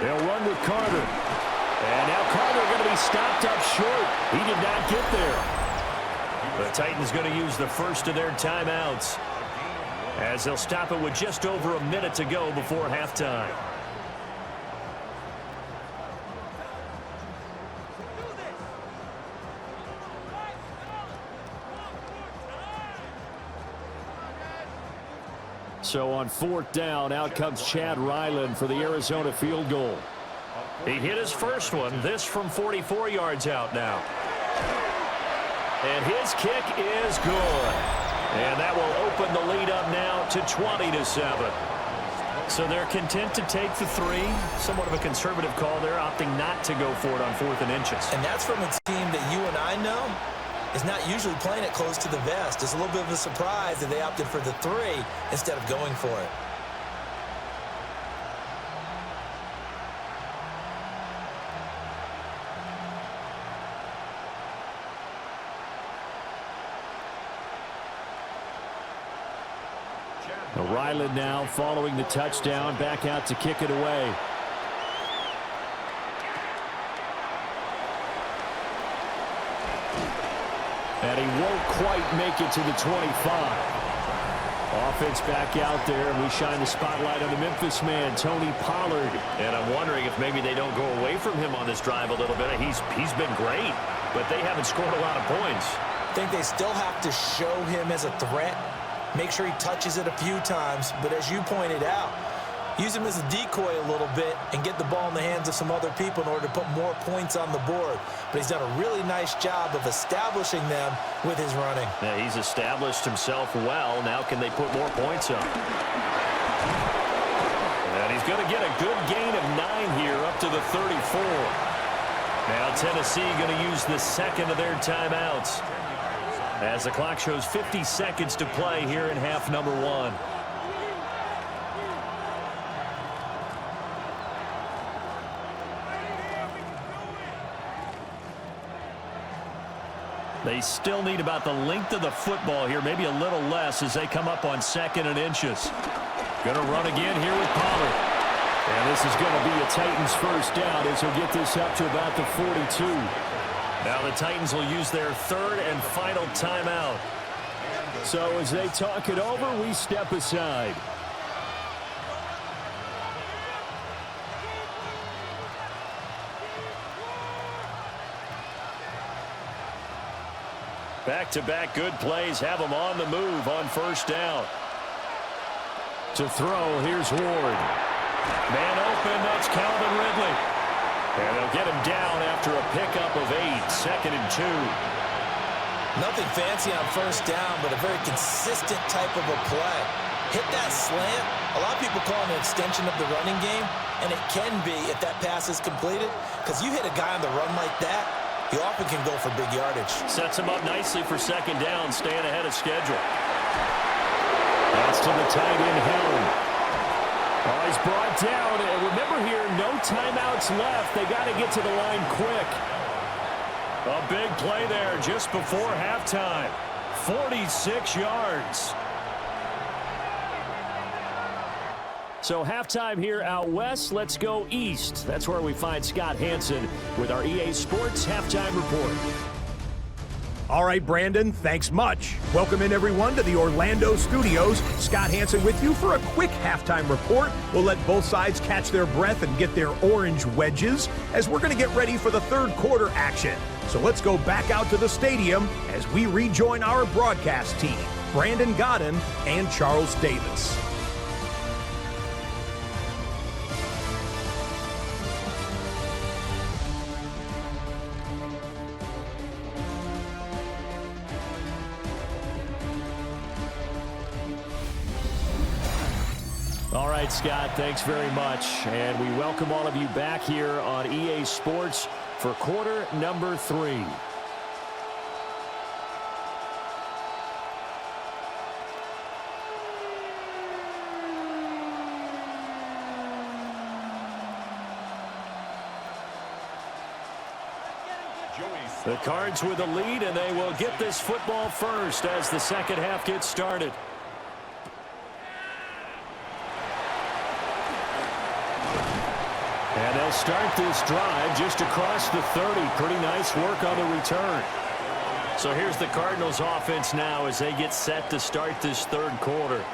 They'll run with Carter. And now Carter going to be stopped up short. He did not get there. The Titans going to use the first of their timeouts as they'll stop it with just over a minute to go before halftime. So on 4th down, out comes Chad Ryland for the Arizona field goal. He hit his first one, this from 44 yards out now. And his kick is good. And that will open the lead up now to 20-7. So they're content to take the 3. Somewhat of a conservative call there, opting not to go for it on 4th and inches. And that's from a team that you and I know is not usually playing it close to the vest. It's a little bit of a surprise that they opted for the 3 instead of going for it. Ryland now following the touchdown, back out to kick it away. And he won't quite make it to the 25. Offense back out there, and we shine the spotlight on the Memphis man, Tony Pollard. And I'm wondering if maybe they don't go away from him on this drive a little bit. He's been great, but they haven't scored a lot of points. I think they still have to show him as a threat. Make sure he touches it a few times, but as you pointed out, use him as a decoy a little bit and get the ball in the hands of some other people in order to put more points on the board. But he's done a really nice job of establishing them with his running. Yeah, he's established himself well. Now can they put more points up? And he's going to get a good gain of 9 here up to the 34. Now Tennessee going to use the second of their timeouts as the clock shows 50 seconds to play here in half number 1. They still need about the length of the football here, maybe a little less as they come up on 2nd and inches. Going to run again here with Pollard. And this is going to be a Titans first down as he'll get this up to about the 42. Now the Titans will use their third and final timeout. So as they talk it over, we step aside. Back-to-back good plays have them on the move on first down. To throw, here's Ward. Man open, that's Calvin Ridley. And they'll get him down after a pickup of 8, 2nd and 2. Nothing fancy on first down, but a very consistent type of a play. Hit that slant. A lot of people call it an extension of the running game, and it can be if that pass is completed, because you hit a guy on the run like that, he often can go for big yardage. Sets him up nicely for second down, staying ahead of schedule. That's to the tight end, Helm. Oh, he's brought down. And remember here, no timeouts left. They got to get to the line quick. A big play there just before halftime. 46 yards. So halftime here out west. Let's go east. That's where we find Scott Hansen with our EA Sports Halftime Report. All right, Brandon, thanks much. Welcome in, everyone, to the Orlando studios. Scott Hansen with you for a quick halftime report. We'll let both sides catch their breath and get their orange wedges as we're going to get ready for the third quarter action. So let's go back out to the stadium as we rejoin our broadcast team, Brandon Godden and Charles Davis. All right, Scott, thanks very much. And we welcome all of you back here on EA Sports for quarter number 3. The Cards with a lead, and they will get this football first as the second half gets started. And they'll start this drive just across the 30. Pretty nice work on the return. So here's the Cardinals offense now as they get set to start this third quarter.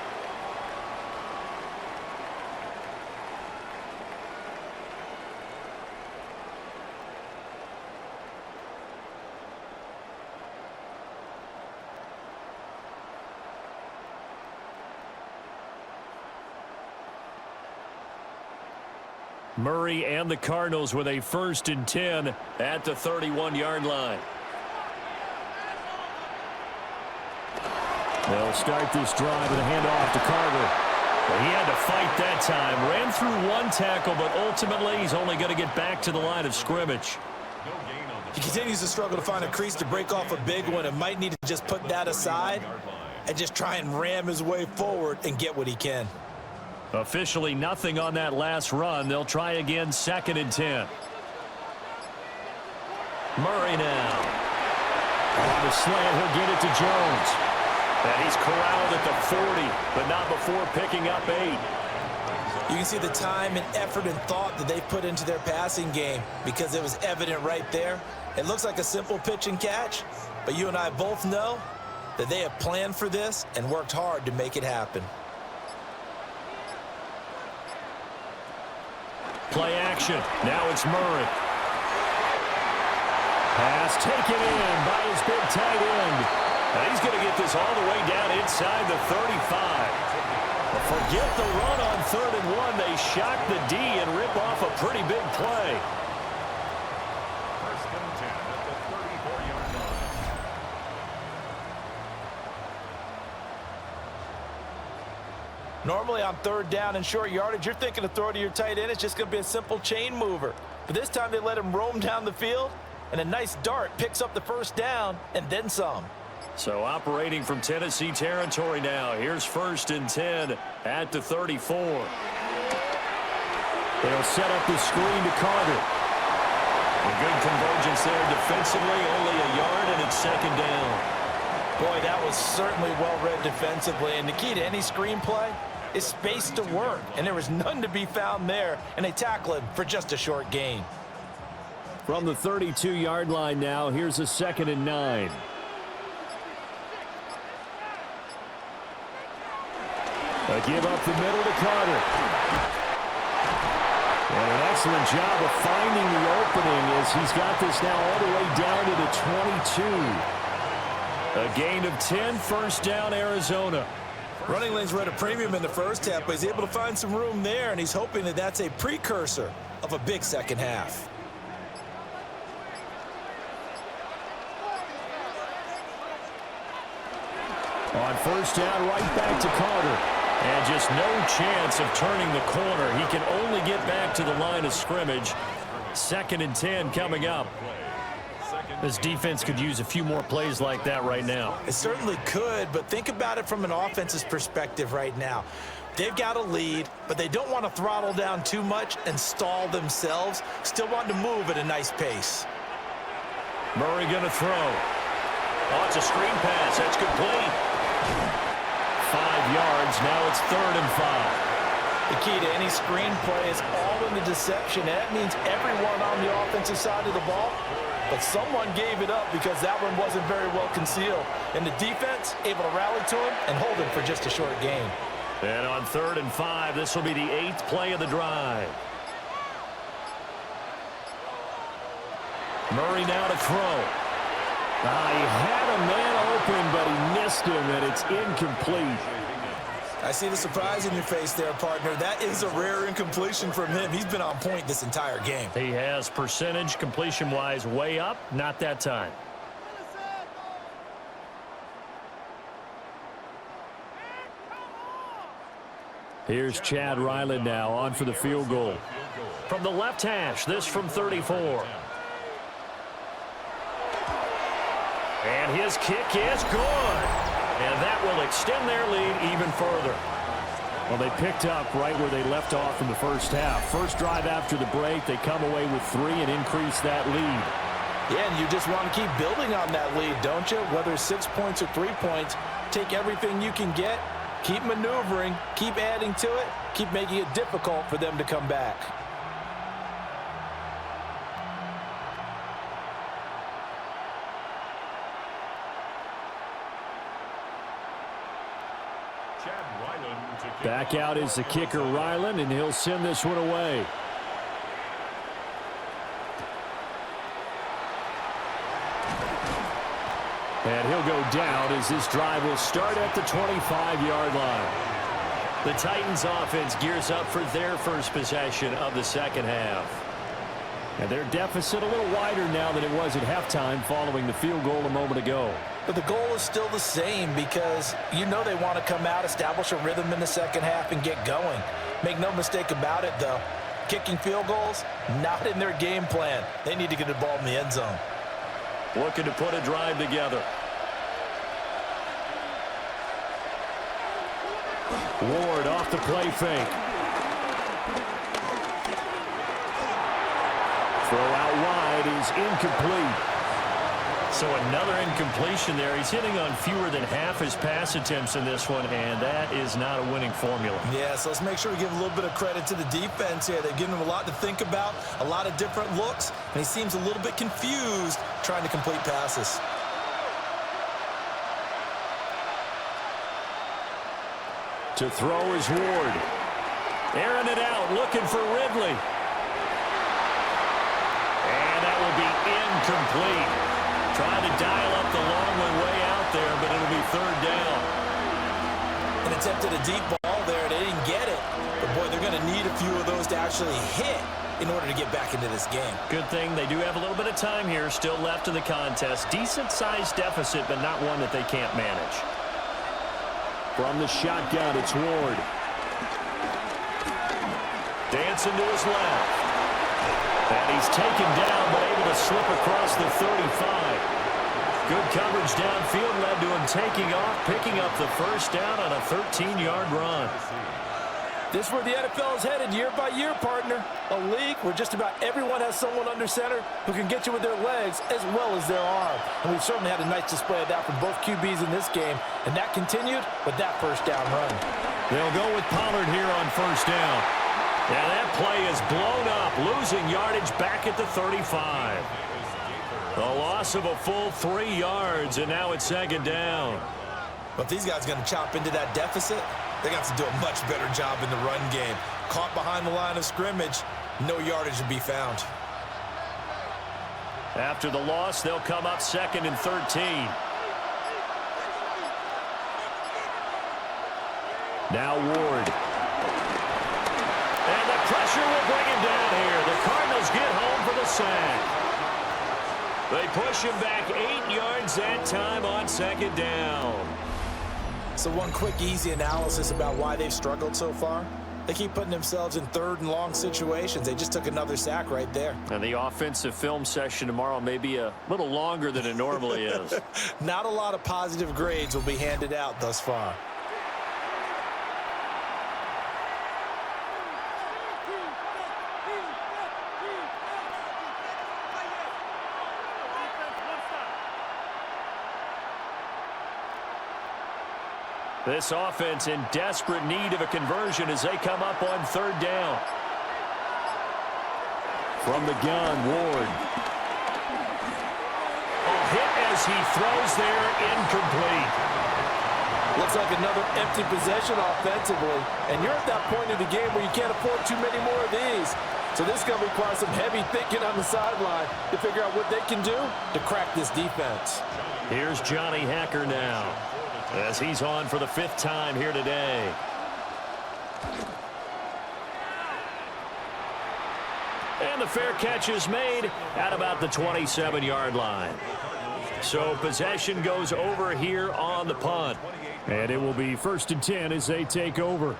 Murray and the Cardinals with a 1st and 10 at the 31-yard line. They'll start this drive with a handoff to Carter. He had to fight that time. Ran through one tackle, but ultimately he's only going to get back to the line of scrimmage. He continues to struggle to find a crease to break off a big one and might need to just put that aside and just try and ram his way forward and get what he can. Officially nothing on that last run. They'll try again, 2nd and 10. Murray now. On the slant, he'll get it to Jones. And he's corralled at the 40, but not before picking up 8. You can see the time and effort and thought that they've put into their passing game because it was evident right there. It looks like a simple pitch and catch, but you and I both know that they have planned for this and worked hard to make it happen. Play action. Now it's Murray. Pass taken in by his big tight end. And he's going to get this all the way down inside the 35. But forget the run on 3rd and 1. They shock the D and rip off a pretty big play. 1st and 10 at the 34-yard line. Normally on 3rd down and short yardage, you're thinking to throw to your tight end. It's just going to be a simple chain mover. But this time they let him roam down the field, and a nice dart picks up the 1st down and then some. So operating from Tennessee territory now. Here's 1st and 10 at the 34. They'll set up the screen to Carter. A good convergence there defensively, only a yard, and it's 2nd down. Boy, that was certainly well read defensively. And the key to any screen play, is space to work, and there was none to be found there, and they tackle him for just a short gain. From the 32-yard line now, here's a 2nd and 9. A give up the middle to Carter. And an excellent job of finding the opening as he's got this now all the way down to the 22. A gain of 10, first down, Arizona. Running lanes were at a premium in the first half, but he's able to find some room there, and he's hoping that that's a precursor of a big second half. On first down, right back to Carter. And just no chance of turning the corner. He can only get back to the line of scrimmage. 2nd and 10 coming up. This defense could use a few more plays like that right now. It certainly could, but think about it from an offense's perspective right now. They've got a lead, but they don't want to throttle down too much and stall themselves. Still want to move at a nice pace. Murray going to throw. Oh, it's a screen pass. That's complete. 5 yards. Now it's 3rd and 5. The key to any screen play is all in the deception. That means everyone on the offensive side of the ball, but someone gave it up because that one wasn't very well concealed. And the defense able to rally to him and hold him for just a short gain. And on 3rd and 5, this will be the 8th play of the drive. Murray now to throw. He had a man open, but he missed him, and it's incomplete. I see the surprise in your face there, partner. That is a rare incompletion from him. He's been on point this entire game. He has percentage completion-wise way up, not that time. Here's Chad Ryland now on for the field goal. From the left hash, this from 34. And his kick is good. And that will extend their lead even further. Well, they picked up right where they left off in the first half. First drive after the break, they come away with 3 and increase that lead. Yeah, and you just want to keep building on that lead, don't you? Whether it's 6 points or 3 points, take everything you can get, keep maneuvering, keep adding to it, keep making it difficult for them to come back. Back out is the kicker, Ryland, and he'll send this one away. And he'll go down as this drive will start at the 25-yard line. The Titans offense gears up for their first possession of the second half. And their deficit a little wider now than it was at halftime following the field goal a moment ago. But the goal is still the same because you know they want to come out, establish a rhythm in the second half, and get going. Make no mistake about it, though. Kicking field goals, not in their game plan. They need to get the ball in the end zone. Looking to put a drive together. Ward off the play fake. Throw out wide is incomplete. So another incompletion there. He's hitting on fewer than half his pass attempts in this one, and that is not a winning formula. Yeah, so let's make sure we give a little bit of credit to the defense here. They're giving him a lot to think about, a lot of different looks, and he seems a little bit confused trying to complete passes. To throw is Ward. Airing it out, looking for Ridley. And that will be incomplete. Trying to dial up the long one way out there, but it'll be 3rd down. An attempt at a deep ball there. They didn't get it. But, boy, they're going to need a few of those to actually hit in order to get back into this game. Good thing they do have a little bit of time here still left in the contest. Decent-sized deficit, but not one that they can't manage. From the shotgun, it's Ward. Dancing to his left. And he's taken down, but able to slip across the 35. Good coverage downfield led to him taking off, picking up the first down on a 13-yard run. This is where the NFL is headed year by year, partner. A league where just about everyone has someone under center who can get you with their legs as well as their arm. And we've certainly had a nice display of that from both QBs in this game. And that continued with that first down run. They'll go with Pollard here on first down. And that play is blown up, losing yardage back at the 35. The loss of a full 3 yards, and now it's second down. But if these guys are going to chop into that deficit, they got to do a much better job in the run game. Caught behind the line of scrimmage, no yardage to be found. After the loss, they'll come up 2nd and 13. Now Ward. And the pressure will bring him down here. The Cardinals get home for the sack. They push him back 8 yards that time on second down. So one quick, easy analysis about why they've struggled so far. They keep putting themselves in 3rd and long situations. They just took another sack right there. And the offensive film session tomorrow may be a little longer than it normally is. Not a lot of positive grades will be handed out thus far. This offense in desperate need of a conversion as they come up on 3rd down. From the gun, Ward. A hit as he throws there, incomplete. Looks like another empty possession offensively. And you're at that point in the game where you can't afford too many more of these. So this is going to require some heavy thinking on the sideline to figure out what they can do to crack this defense. Here's Johnny Hacker now, as he's on for the 5th time here today. And the fair catch is made at about the 27-yard line. So possession goes over here on the punt. And it will be 1st and 10 as they take over.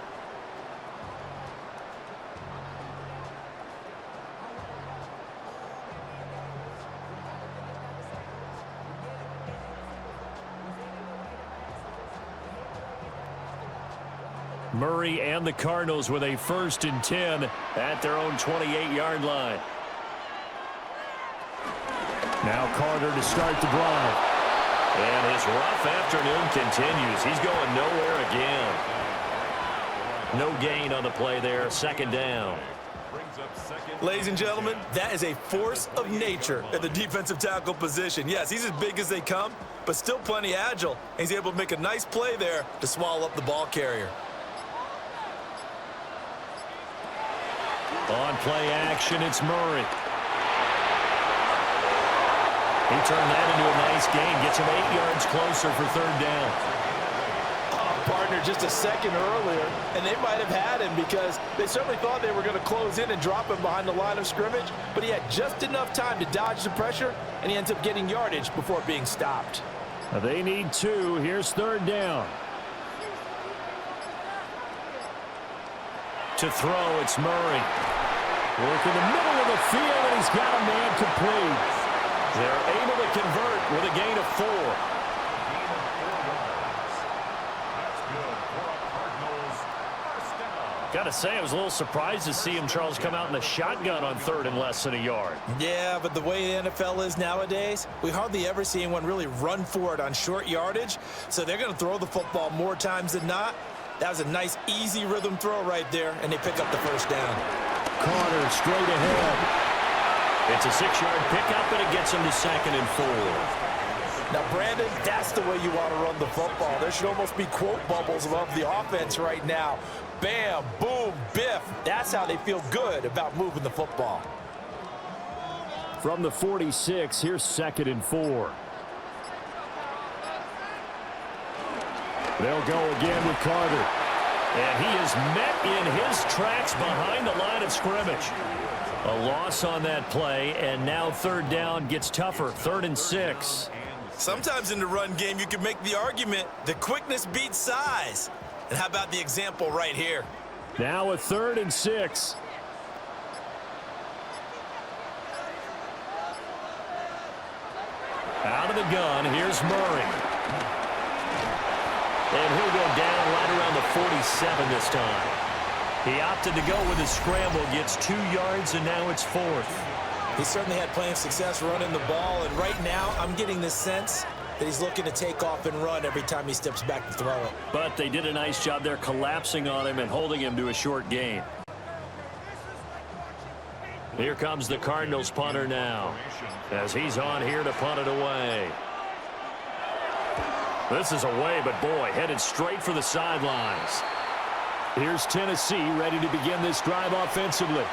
Murray and the Cardinals with a 1st and 10 at their own 28-yard line. Now Carter to start the drive. And his rough afternoon continues. He's going nowhere again. No gain on the play there. 2nd down. Ladies and gentlemen, that is a force of nature at the defensive tackle position. Yes, he's as big as they come, but still plenty agile. He's able to make a nice play there to swallow up the ball carrier. On play action, it's Murray. He turned that into a nice gain. Gets him 8 yards closer for 3rd down. Partner just a second earlier, and they might have had him because they certainly thought they were going to close in and drop him behind the line of scrimmage, but he had just enough time to dodge the pressure, and he ends up getting yardage before being stopped. They need 2. Here's 3rd down. To throw, it's Murray. Work in the middle of the field, and he's got a man complete. They're able to convert with a gain of 4. Got to say, I was a little surprised to see him, Charles, come out in the shotgun on 3rd and less than a yard. Yeah, but the way the NFL is nowadays, we hardly ever see anyone really run for it on short yardage, so they're going to throw the football more times than not. That was a nice, easy rhythm throw right there, and they pick up the 1st down. Carter straight ahead. It's a 6-yard pickup, and it gets him to 2nd and 4. Now, Brandon, that's the way you want to run the football. There should almost be quote bubbles above the offense right now. Bam, boom, biff. That's how they feel good about moving the football. From the 46, here's 2nd and 4. They'll go again with Carter. And he is met in his tracks behind the line of scrimmage. A loss on that play, and now 3rd down gets tougher. 3rd and 6. Sometimes in the run game, you can make the argument that quickness beats size. And how about the example right here? Now a 3rd and 6. Out of the gun, here's Murray. And he'll go down right around the 47 this time. He opted to go with his scramble, gets 2 yards, and now it's 4th. He certainly had plenty of success running the ball, and right now I'm getting the sense that he's looking to take off and run every time he steps back to throw it. But they did a nice job there collapsing on him and holding him to a short gain. Here comes the Cardinals punter now as he's on here to punt it away. This is away, but boy, headed straight for the sidelines. Here's Tennessee ready to begin this drive offensively.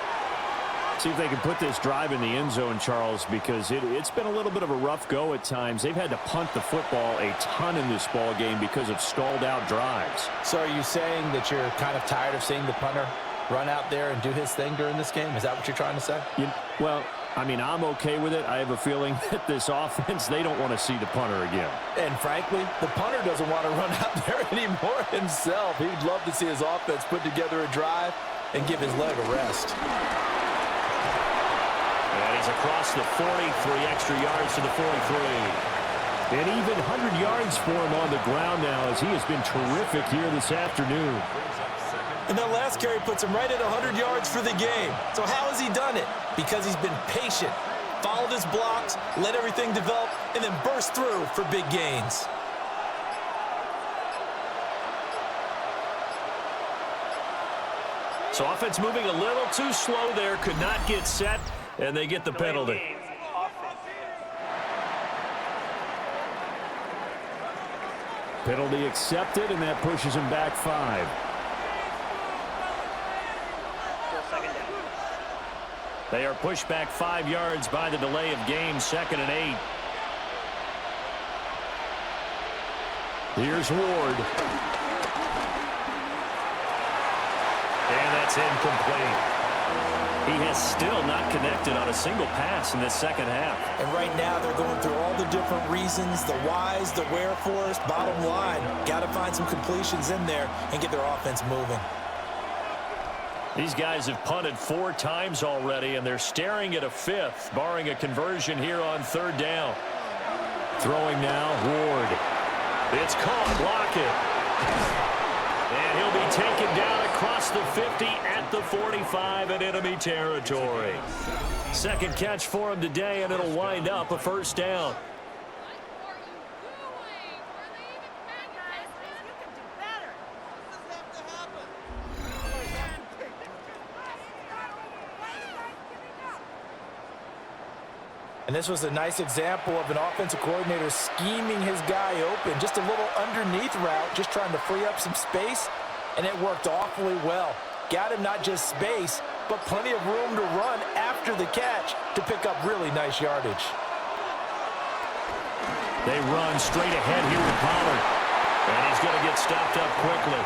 See if they can put this drive in the end zone, Charles, because it's been a little bit of a rough go at times. They've had to punt the football a ton in this ball game because of stalled out drives. So are you saying that you're kind of tired of seeing the punter run out there and do his thing during this game? Is that what you're trying to say? Well, I mean, I'm okay with it. I have a feeling that this offense, they don't want to see the punter again. And frankly, the punter doesn't want to run out there anymore himself. He'd love to see his offense put together a drive and give his leg a rest. And he's across the 40, 3 extra yards to the 43. And even 100 yards for him on the ground now as he has been terrific here this afternoon. And that last carry puts him right at 100 yards for the game. So how has he done it? Because he's been patient, followed his blocks, let everything develop, and then burst through for big gains. So offense moving a little too slow there, could not get set, and they get the penalty. Penalty accepted, and that pushes him back 5. They are pushed back 5 yards by the delay of game, 2nd and 8. Here's Ward. And that's incomplete. He has still not connected on a single pass in this second half. And right now they're going through all the different reasons, the whys, the wherefores. Bottom line, got to find some completions in there and get their offense moving. These guys have punted 4 times already, and they're staring at a 5th, barring a conversion here on 3rd down. Throwing now, Ward. It's caught, block it. And he'll be taken down across the 50 at the 45 in enemy territory. Second catch for him today, and it'll wind up a 1st down. And this was a nice example of an offensive coordinator scheming his guy open. Just a little underneath route, just trying to free up some space, and it worked awfully well. Got him not just space, but plenty of room to run after the catch to pick up really nice yardage. They run straight ahead here with Pollard. And he's going to get stopped up quickly.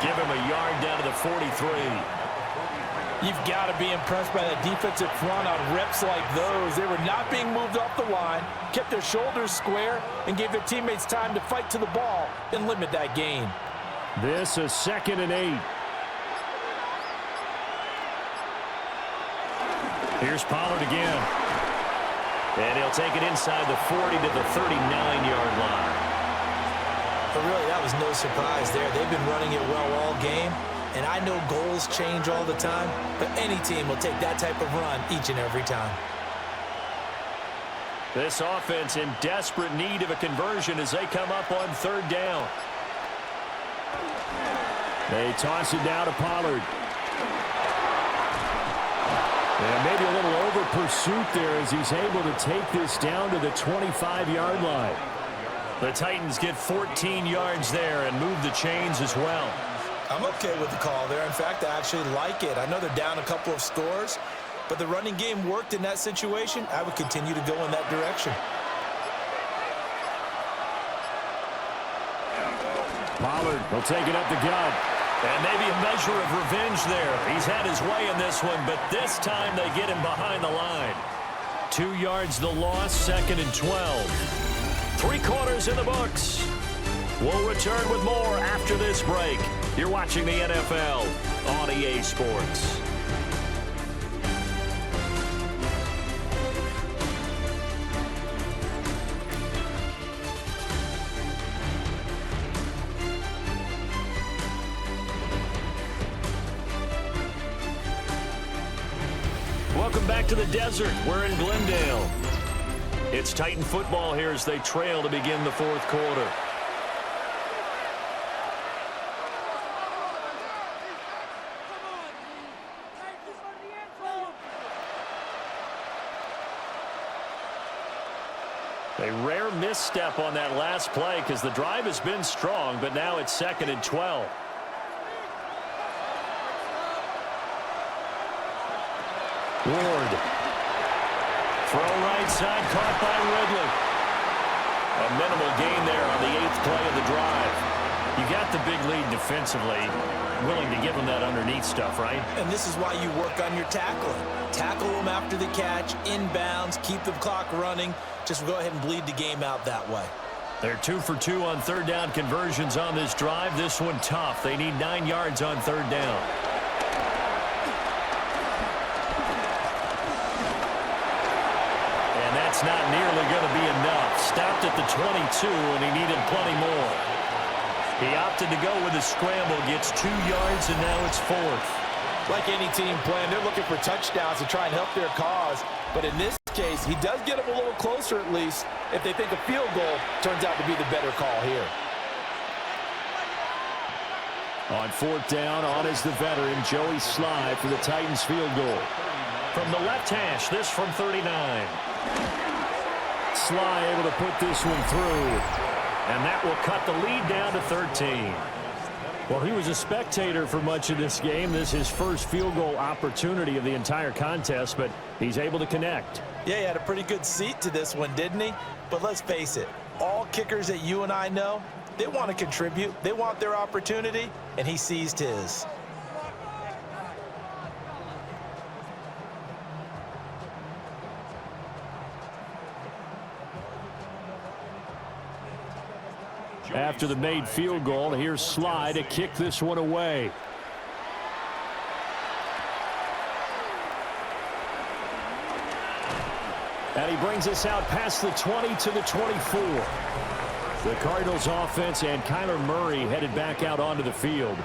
Give him a yard down to the 43. You've got to be impressed by that defensive front on reps like those. They were not being moved off the line, kept their shoulders square, and gave their teammates time to fight to the ball and limit that gain. This is 2nd and 8. Here's Pollard again. And he'll take it inside the 40 to the 39-yard line. But really, that was no surprise there. They've been running it well all game. And I know goals change all the time, but any team will take that type of run each and every time. This offense in desperate need of a conversion as they come up on 3rd down. They toss it down to Pollard. And maybe a little over pursuit there as he's able to take this down to the 25-yard line. The Titans get 14 yards there and move the chains as well. I'm okay with the call there. In fact, I actually like it. I know they're down a couple of scores, but the running game worked in that situation. I would continue to go in that direction. Pollard will take it up the gut. And maybe a measure of revenge there. He's had his way in this one, but this time they get him behind the line. 2 yards the loss, 2nd and 12. 3 quarters in the books. We'll return with more after this break. You're watching the NFL on EA Sports. Welcome back to the desert. We're in Glendale. It's Titan football here as they trail to begin the fourth quarter. A rare misstep on that last play because the drive has been strong, but now it's 2nd and 12. Ward. Throw right side, caught by Ridley. A minimal gain there on the 8th play of the drive. You got the big lead defensively. Willing to give them that underneath stuff, right? And this is why you work on your tackling. Tackle them after the catch, inbounds, keep the clock running. Just go ahead and bleed the game out that way. They're 2 for 2 on third down conversions on this drive. This one tough. They need 9 yards on third down. And that's not nearly going to be enough. Stopped at the 22, and he needed plenty more. He opted to go with a scramble, gets 2 yards, and now it's 4th. Like any team playing, they're looking for touchdowns to try and help their cause. But in this case, he does get them a little closer at least if they think a field goal turns out to be the better call here. On 4th down, on is the veteran, Joey Sly for the Titans field goal. From the left hash, this from 39. Sly able to put this one through. And that will cut the lead down to 13. Well, he was a spectator for much of this game. This is his first field goal opportunity of the entire contest, but he's able to connect. Yeah, he had a pretty good seat to this one, didn't he? But let's face it, all kickers that you and I know, they want to contribute. They want their opportunity, and he seized his. After the made field goal, here's Sly to kick this one away. And he brings us out past the 20 to the 24. The Cardinals offense and Kyler Murray headed back out onto the field.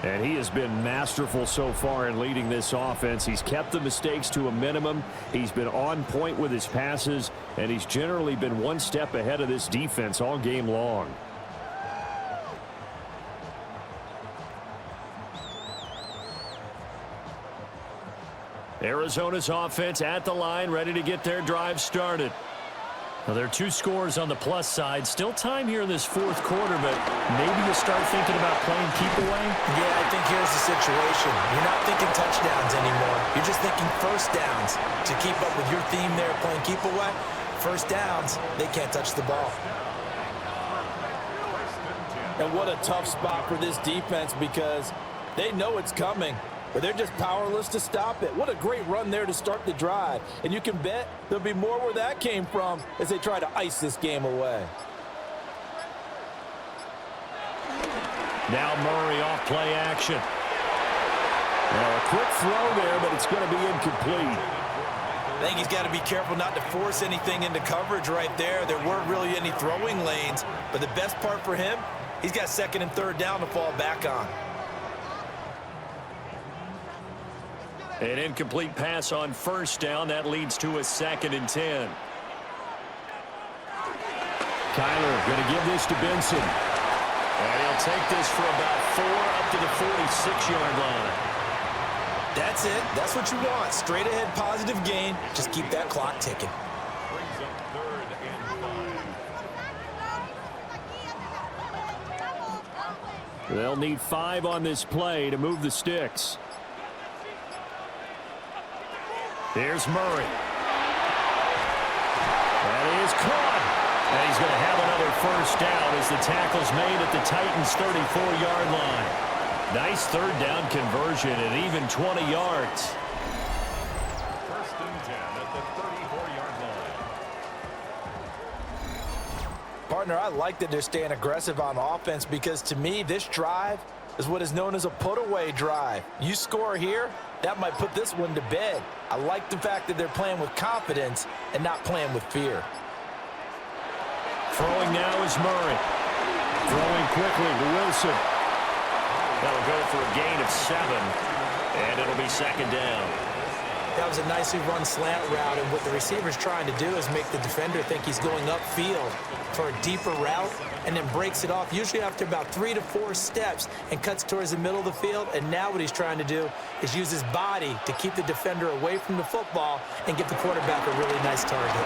And he has been masterful so far in leading this offense. He's kept the mistakes to a minimum. He's been on point with his passes, and he's generally been one step ahead of this defense all game long. Arizona's offense at the line, ready to get their drive started. Well, there are 2 scores on the plus side. Still time here in this fourth quarter, but maybe you start thinking about playing keep away? Yeah, I think here's the situation. You're not thinking touchdowns anymore. You're just thinking first downs. To keep up with your theme there, playing keep away, first downs, they can't touch the ball. And what a tough spot for this defense because they know it's coming, but they're just powerless to stop it. What a great run there to start the drive. And you can bet there'll be more where that came from as they try to ice this game away. Now Murray off play action. Well, a quick throw there, but it's going to be incomplete. I think he's got to be careful not to force anything into coverage right there. There weren't really any throwing lanes, but the best part for him, he's got 2nd and 3rd down to fall back on. An incomplete pass on 1st down. That leads to a 2nd and 10. Kyler going to give this to Benson. And he'll take this for about 4 up to the 46-yard line. That's it. That's what you want. Straight ahead positive gain. Just keep that clock ticking. Brings up 3rd and 5. They'll need 5 on this play to move the sticks. Here's Murray. That is caught. And he's going to have another first down as the tackle's made at the Titans' 34-yard line. Nice 3rd down conversion at even 20 yards. 1st and 10 at the 34-yard line. Partner, I like that they're staying aggressive on offense because to me, this drive is what is known as a put-away drive. You score here, that might put this one to bed. I like the fact that they're playing with confidence and not playing with fear. Throwing now is Murray. Throwing quickly to Wilson. That'll go for a gain of 7, and it'll be 2nd down. That was a nicely run slant route, and what the receiver's trying to do is make the defender think he's going upfield for a deeper route and then breaks it off, usually after about 3 to 4 steps, and cuts towards the middle of the field. And now what he's trying to do is use his body to keep the defender away from the football and give the quarterback a really nice target.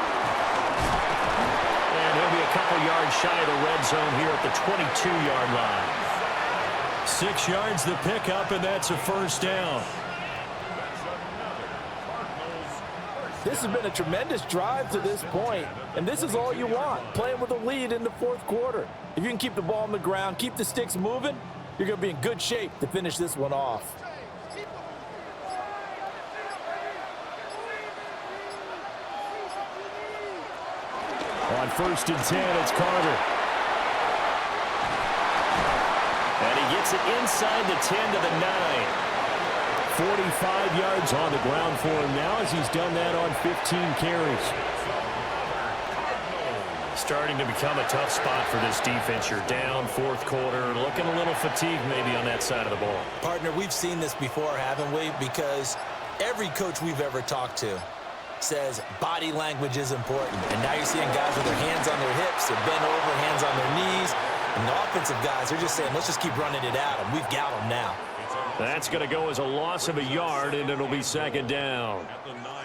And he'll be a couple yards shy of the red zone here at the 22-yard line. 6 yards the pickup, and that's a first down. This has been a tremendous drive to this point, and this is all you want, playing with a lead in the fourth quarter. If you can keep the ball on the ground, keep the sticks moving, you're going to be in good shape to finish this one off. On 1st and 10, it's Carter. And he gets it inside the 10 to the 9. 45 yards on the ground for him now as he's done that on 15 carries. Starting to become a tough spot for this defense. You're down fourth quarter, looking a little fatigued maybe on that side of the ball. Partner, we've seen this before, haven't we? Because every coach we've ever talked to says body language is important. And now you're seeing guys with their hands on their hips, they're bent over, hands on their knees. And the offensive guys, they're just saying, let's just keep running it at them. We've got them now. That's going to go as a loss of a yard, and it'll be second down.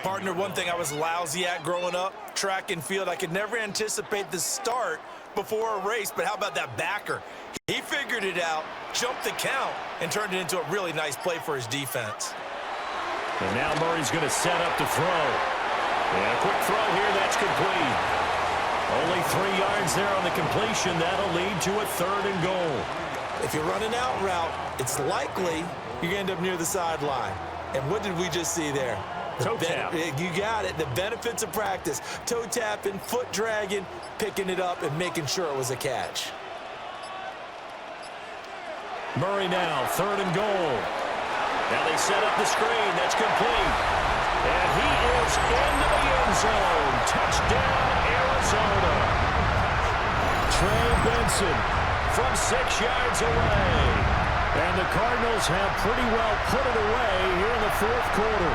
Partner, one thing I was lousy at growing up, track and field, I could never anticipate the start before a race, but how about that backer? He figured it out, jumped the count, and turned it into a really nice play for his defense. And now Murray's going to set up to throw. And a quick throw here, that's complete. Only 3 yards there on the completion. That'll lead to a 3rd and goal. If you're running out route, it's likely you're going to end up near the sideline. And what did we just see there? Toe tap. You got it. The benefits of practice. Toe tapping, foot dragging, picking it up, and making sure it was a catch. Murray now, 3rd and goal. Now they set up the screen. That's complete. And he is into the end zone. Touchdown, Arizona. Trey Benson from 6 yards away. And the Cardinals have pretty well put it away here in the fourth quarter.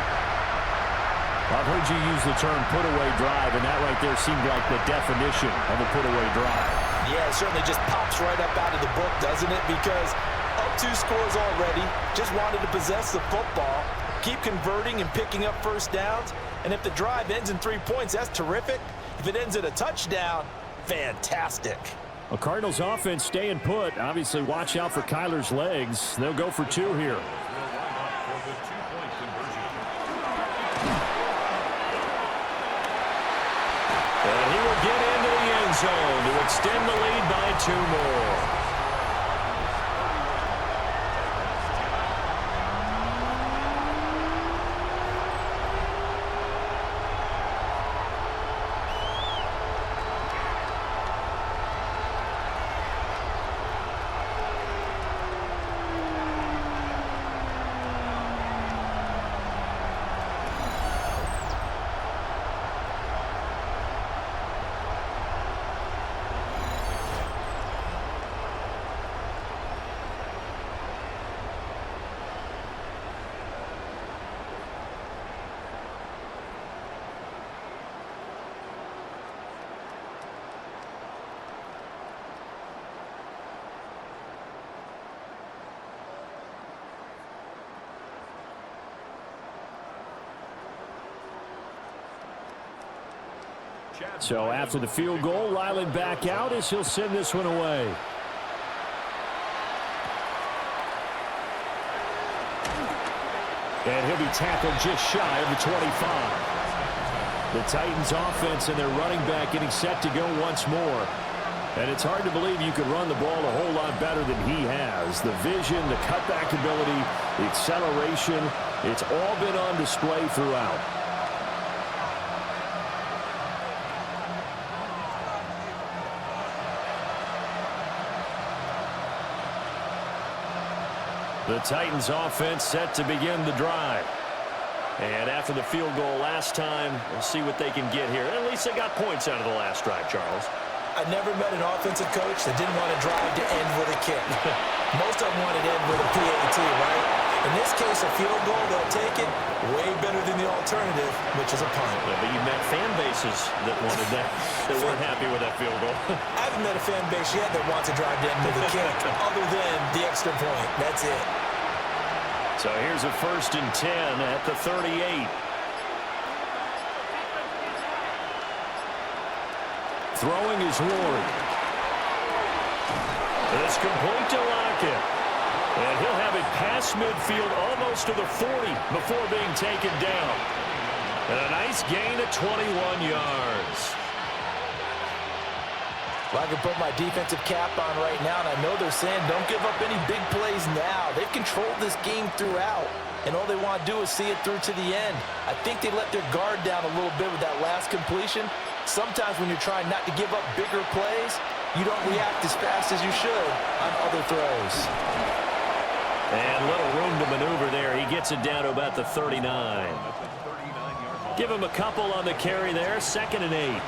I've heard you use the term put-away drive, and that right there seemed like the definition of a put-away drive. Yeah, it certainly just pops right up out of the book, doesn't it? Because up 2 scores already, just wanted to possess the football, keep converting and picking up first downs. And if the drive ends in 3 points, that's terrific. If it ends in a touchdown, fantastic. A Cardinals offense staying put. Obviously, watch out for Kyler's legs. They'll go for 2 here. And he will get into the end zone to extend the lead by 2 more. So after the field goal, Lyland back out as he'll send this one away. And he'll be tackled just shy of the 25. The Titans offense and their running back getting set to go once more. And it's hard to believe you could run the ball a whole lot better than he has. The vision, the cutback ability, the acceleration, it's all been on display throughout. The Titans offense set to begin the drive. And after the field goal last time, we'll see what they can get here. At least they got points out of the last drive, Charles. I never met an offensive coach that didn't want a drive to end with a kick. Most of them wanted to end with a PAT, right? In this case, a field goal, they'll take it. Way better than the alternative, which is a punt. Yeah, but you met fan bases that wanted that, that weren't happy with that field goal. I haven't met a fan base yet that wants to drive down to the kick, other than the extra point. That's it. So here's a 1st and 10 at the 38. Throwing is Ward. It's complete to Lockett. And he'll have it past midfield almost to the 40 before being taken down. And a nice gain of 21 yards. Well, I can put my defensive cap on right now, and I know they're saying don't give up any big plays now. They've controlled this game throughout, and all they want to do is see it through to the end. I think they let their guard down a little bit with that last completion. Sometimes when you're trying not to give up bigger plays, you don't react as fast as you should on other throws. And little room to maneuver there. He gets it down to about the 39. Give him a couple on the carry there. 2nd and 8.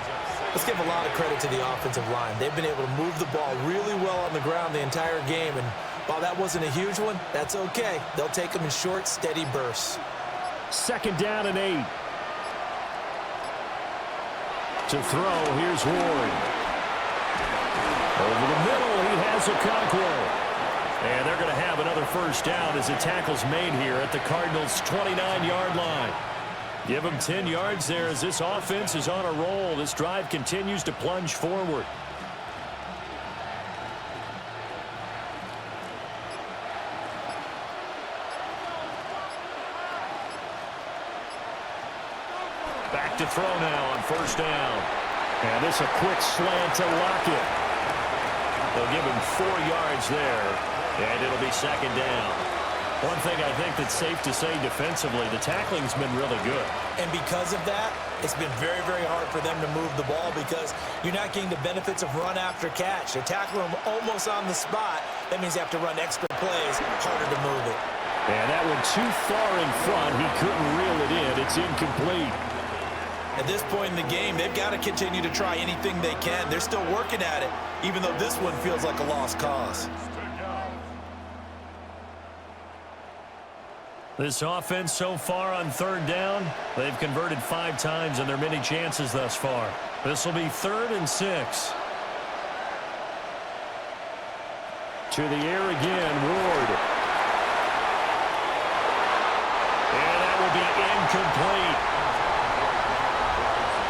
Let's give a lot of credit to the offensive line. They've been able to move the ball really well on the ground the entire game. And while that wasn't a huge one, that's okay. They'll take them in short, steady bursts. 2nd down and 8. To throw, here's Ward. Over the middle, he has Okonkwo. And they're going to have another 1st down as the tackle's made here at the Cardinals' 29-yard line. Give them 10 yards there as this offense is on a roll. This drive continues to plunge forward. Back to throw now on 1st down. And this a quick slant to Lockett. They'll give him 4 yards there, and it'll be 2nd down. One thing I think that's safe to say defensively, the tackling's been really good. And because of that, it's been very, very hard for them to move the ball because you're not getting the benefits of run after catch. They're tackling them almost on the spot. That means they have to run extra plays, harder to move it. And that one too far in front. He couldn't reel it in. It's incomplete. At this point in the game, they've got to continue to try anything they can. They're still working at it, even though this one feels like a lost cause. This offense so far on 3rd down, they've converted 5 times in their many chances thus far. This will be 3rd and 6. To the air again, Ward. And that will be incomplete.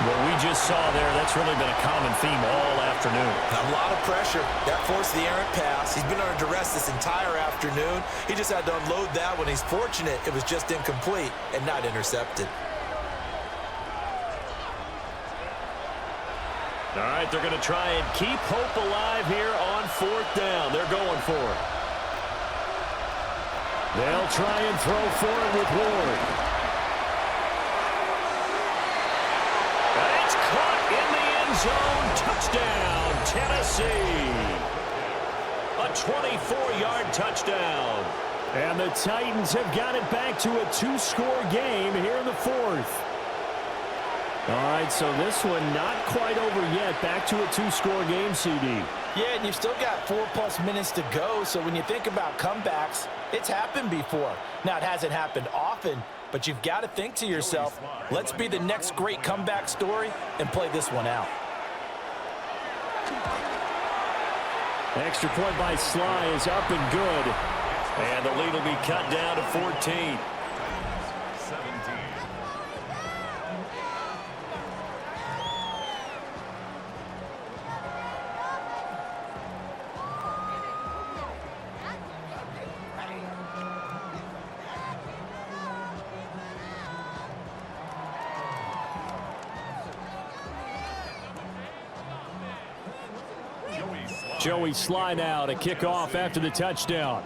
What we just saw there, that's really been a common theme all afternoon. A lot of pressure. That forced the errant pass. He's been under duress this entire afternoon. He just had to unload that one. He's fortunate it was just incomplete and not intercepted. All right, they're going to try and keep hope alive here on 4th down. They're going for it. They'll try and throw for it with Ward. Zone touchdown, Tennessee. A 24-yard touchdown. And the Titans have got it back to a 2-score game here in the 4th. All right, so this one not quite over yet. Back to a 2-score game, CD. Yeah, and you've still got 4+ minutes to go, so when you think about comebacks, it's happened before. Now, it hasn't happened often, but you've got to think to yourself, let's be the next great comeback story and play this one out. Extra point by Sly is up and good. And the lead will be cut down to 14. Joey Sly now to kick off after the touchdown.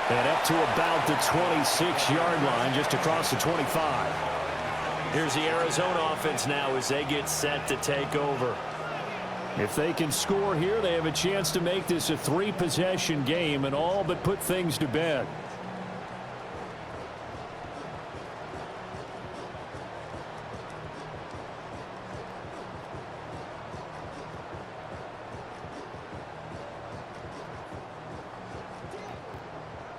And up to about the 26-yard line, just across the 25. Here's the Arizona offense now as they get set to take over. If they can score here, they have a chance to make this a 3-possession game and all but put things to bed.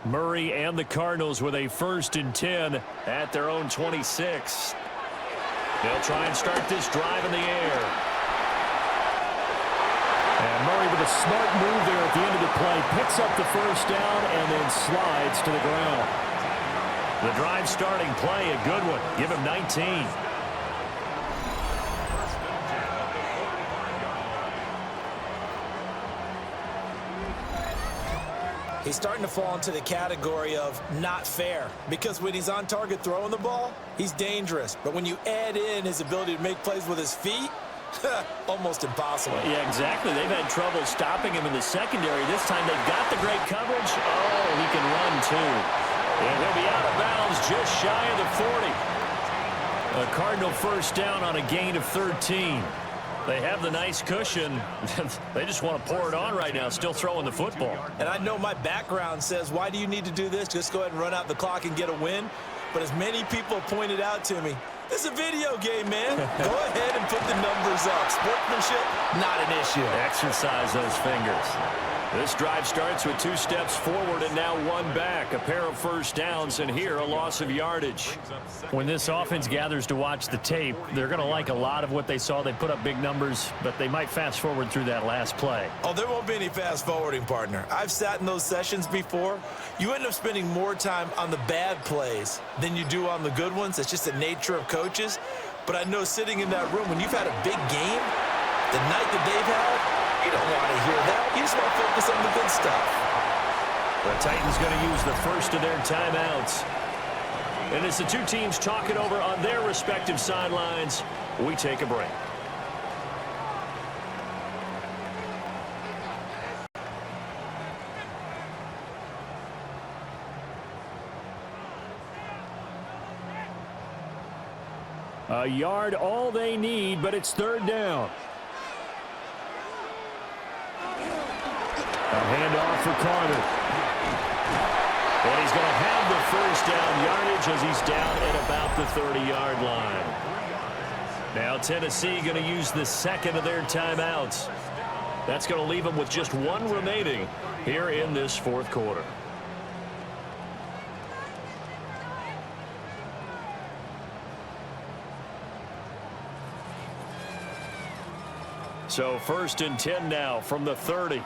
Murray and the Cardinals with a 1st and 10 at their own 26. They'll try and start this drive in the air. And Murray with a smart move there at the end of the play. Picks up the 1st down and then slides to the ground. The drive starting play, a good one. Give him 19. He's starting to fall into the category of not fair, because when he's on target throwing the ball, he's dangerous. But when you add in his ability to make plays with his feet, almost impossible. Yeah, exactly. They've had trouble stopping him in the secondary. This time they've got the great coverage. Oh, he can run too. And he'll be out of bounds just shy of the 40. A Cardinal 1st down on a gain of 13. They have the nice cushion. They just want to pour it on right now, still throwing the football. And I know my background says, why do you need to do this? Just go ahead and run out the clock and get a win. But as many people pointed out to me, this is a video game, man. Go ahead and put the numbers up. Sportsmanship, not an issue. Exercise those fingers. This drive starts with 2 steps forward and now 1 back. A pair of 1st downs, and here a loss of yardage. When this offense gathers to watch the tape, they're going to like a lot of what they saw. They put up big numbers, but they might fast forward through that last play. Oh, there won't be any fast forwarding, partner. I've sat in those sessions before. You end up spending more time on the bad plays than you do on the good ones. It's just the nature of coaches. But I know sitting in that room, when you've had a big game, the night that they've had, you don't want to hear that. You just want to focus on the good stuff. The Titans going to use the 1st of their timeouts. And as the 2 teams talk it over on their respective sidelines, we take a break. A yard all they need, but it's 3rd down. A handoff for Carter. And he's going to have the 1st down yardage as he's down at about the 30-yard line. Now Tennessee going to use the 2nd of their timeouts. That's going to leave them with just 1 remaining here in this 4th quarter. So 1st and 10 now from the 30.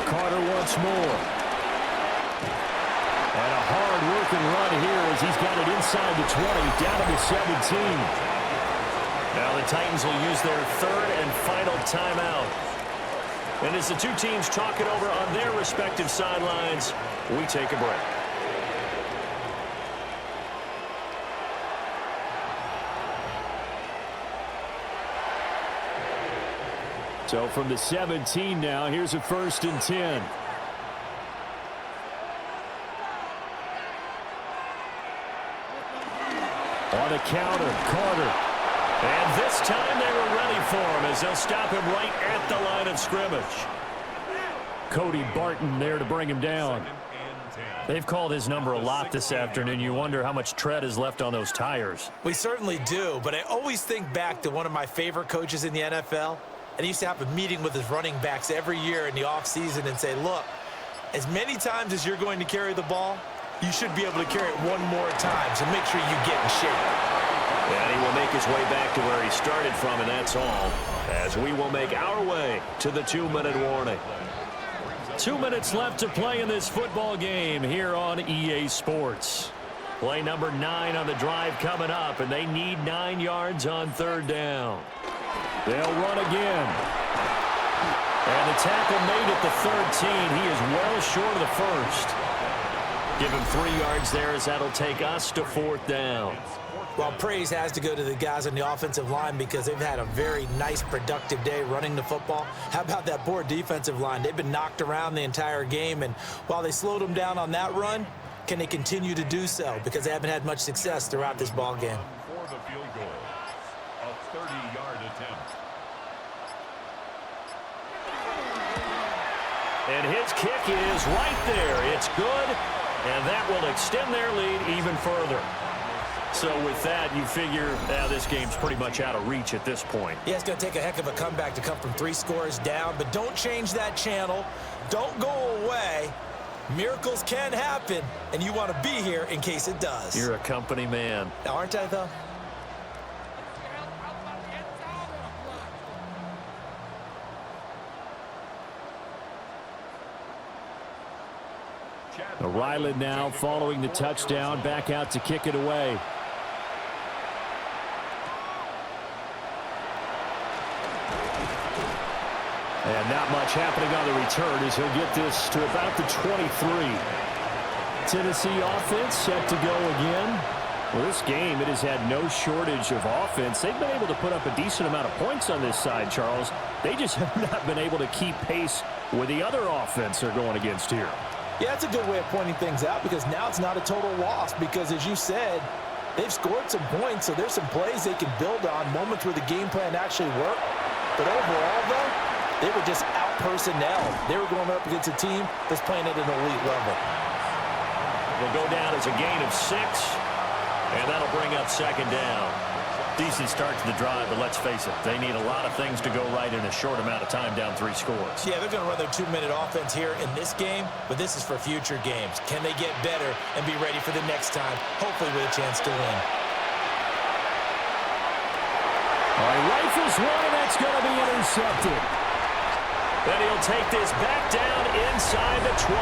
Carter once more. And a hard-working run here as he's got it inside the 20, down to the 17. Now the Titans will use their 3rd and final timeout. And as the 2 teams talk it over on their respective sidelines, we take a break. So from the 17 now, here's a 1st and 10. On a counter, Carter. And this time they were ready for him as they'll stop him right at the line of scrimmage. Cody Barton there to bring him down. They've called his number a lot this afternoon. You wonder how much tread is left on those tires. We certainly do, but I always think back to one of my favorite coaches in the NFL. And he used to have a meeting with his running backs every year in the offseason and say, look, as many times as you're going to carry the ball, you should be able to carry it 1 more time, so make sure you get in shape. And he will make his way back to where he started from, and that's all, as we will make our way to the 2-minute warning. 2 minutes left to play in this football game here on EA Sports. Play number 9 on the drive coming up, and they need 9 yards on 3rd down. They'll run again. And the tackle made at the 13. He is well short of the 1st. Give him 3 yards there as that'll take us to 4th down. Well, praise has to go to the guys on the offensive line because they've had a very nice, productive day running the football. How about that poor defensive line? They've been knocked around the entire game, and while they slowed them down on that run, can they continue to do so? Because they haven't had much success throughout this ball game. For the field goal, a 30-yard attempt. And his kick is right there. It's good, and that will extend their lead even further. So with that, you figure this game's pretty much out of reach at this point. Yeah, it's going to take a heck of a comeback to come from 3 scores down, but don't change that channel. Don't go away. Miracles can happen, and you want to be here in case it does. You're a company man. Aren't I, though? Ryland now following the touchdown, back out to kick it away. And not much happening on the return as he'll get this to about the 23. Tennessee offense set to go again. Well, this game, it has had no shortage of offense. They've been able to put up a decent amount of points on this side, Charles. They just have not been able to keep pace with the other offense they're going against here. Yeah, that's a good way of pointing things out because now it's not a total loss because, as you said, they've scored some points, so there's some plays they can build on, moments where the game plan actually worked. But overall, though, they were just out-personnel. They were going up against a team that's playing at an elite level. Will go down as a gain of 6, and that'll bring up second down. Decent start to the drive, but let's face it, they need a lot of things to go right in a short amount of time down 3 scores. Yeah, they're going to run their 2-minute offense here in this game, but this is for future games. Can they get better and be ready for the next time, hopefully with a chance to win? All right, rifles one, and that's going to be intercepted. Then he'll take this back down inside the 20.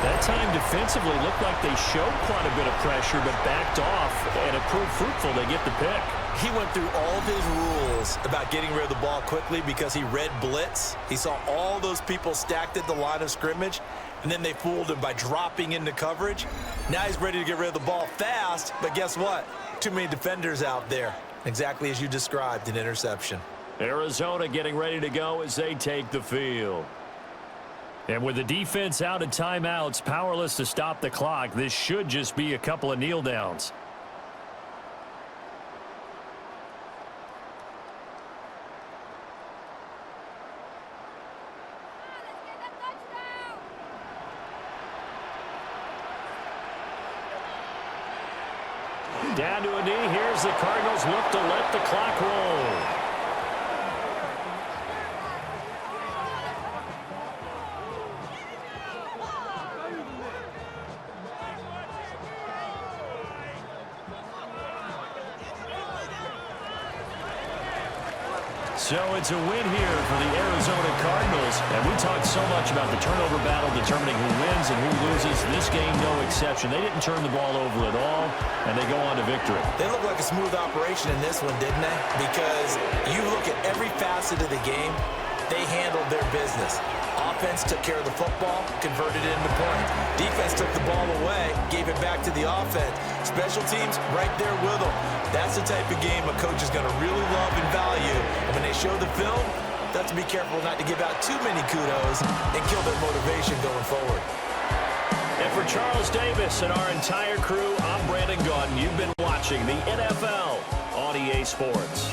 That time defensively looked like they showed quite a bit of pressure, but backed off, and it proved fruitful. They get the pick. He went through all of his rules about getting rid of the ball quickly because he read blitz. He saw all those people stacked at the line of scrimmage, and then they fooled him by dropping into coverage. Now he's ready to get rid of the ball fast, but guess what? Too many defenders out there. Exactly as you described, an interception. Arizona getting ready to go as they take the field. And with the defense out of timeouts, powerless to stop the clock, this should just be a couple of kneel downs. Down to a knee. Here's the Cardinals look to let the clock roll. So it's a win here for the Arizona Cardinals. And we talked so much about the turnover battle determining who wins and who loses. This game, no exception. They didn't turn the ball over at all, and they go on to victory. They look like a smooth operation in this one, didn't they? Because you look at every facet of the game, they handled their business. Offense took care of the football, converted it into points. Defense took the ball away, gave it back to the offense. Special teams right there with them. That's the type of game a coach is going to really love and value. And when they show the film, they have to be careful not to give out too many kudos and kill their motivation going forward. And for Charles Davis and our entire crew, I'm Brandon Gaudin. You've been watching the NFL on EA Sports.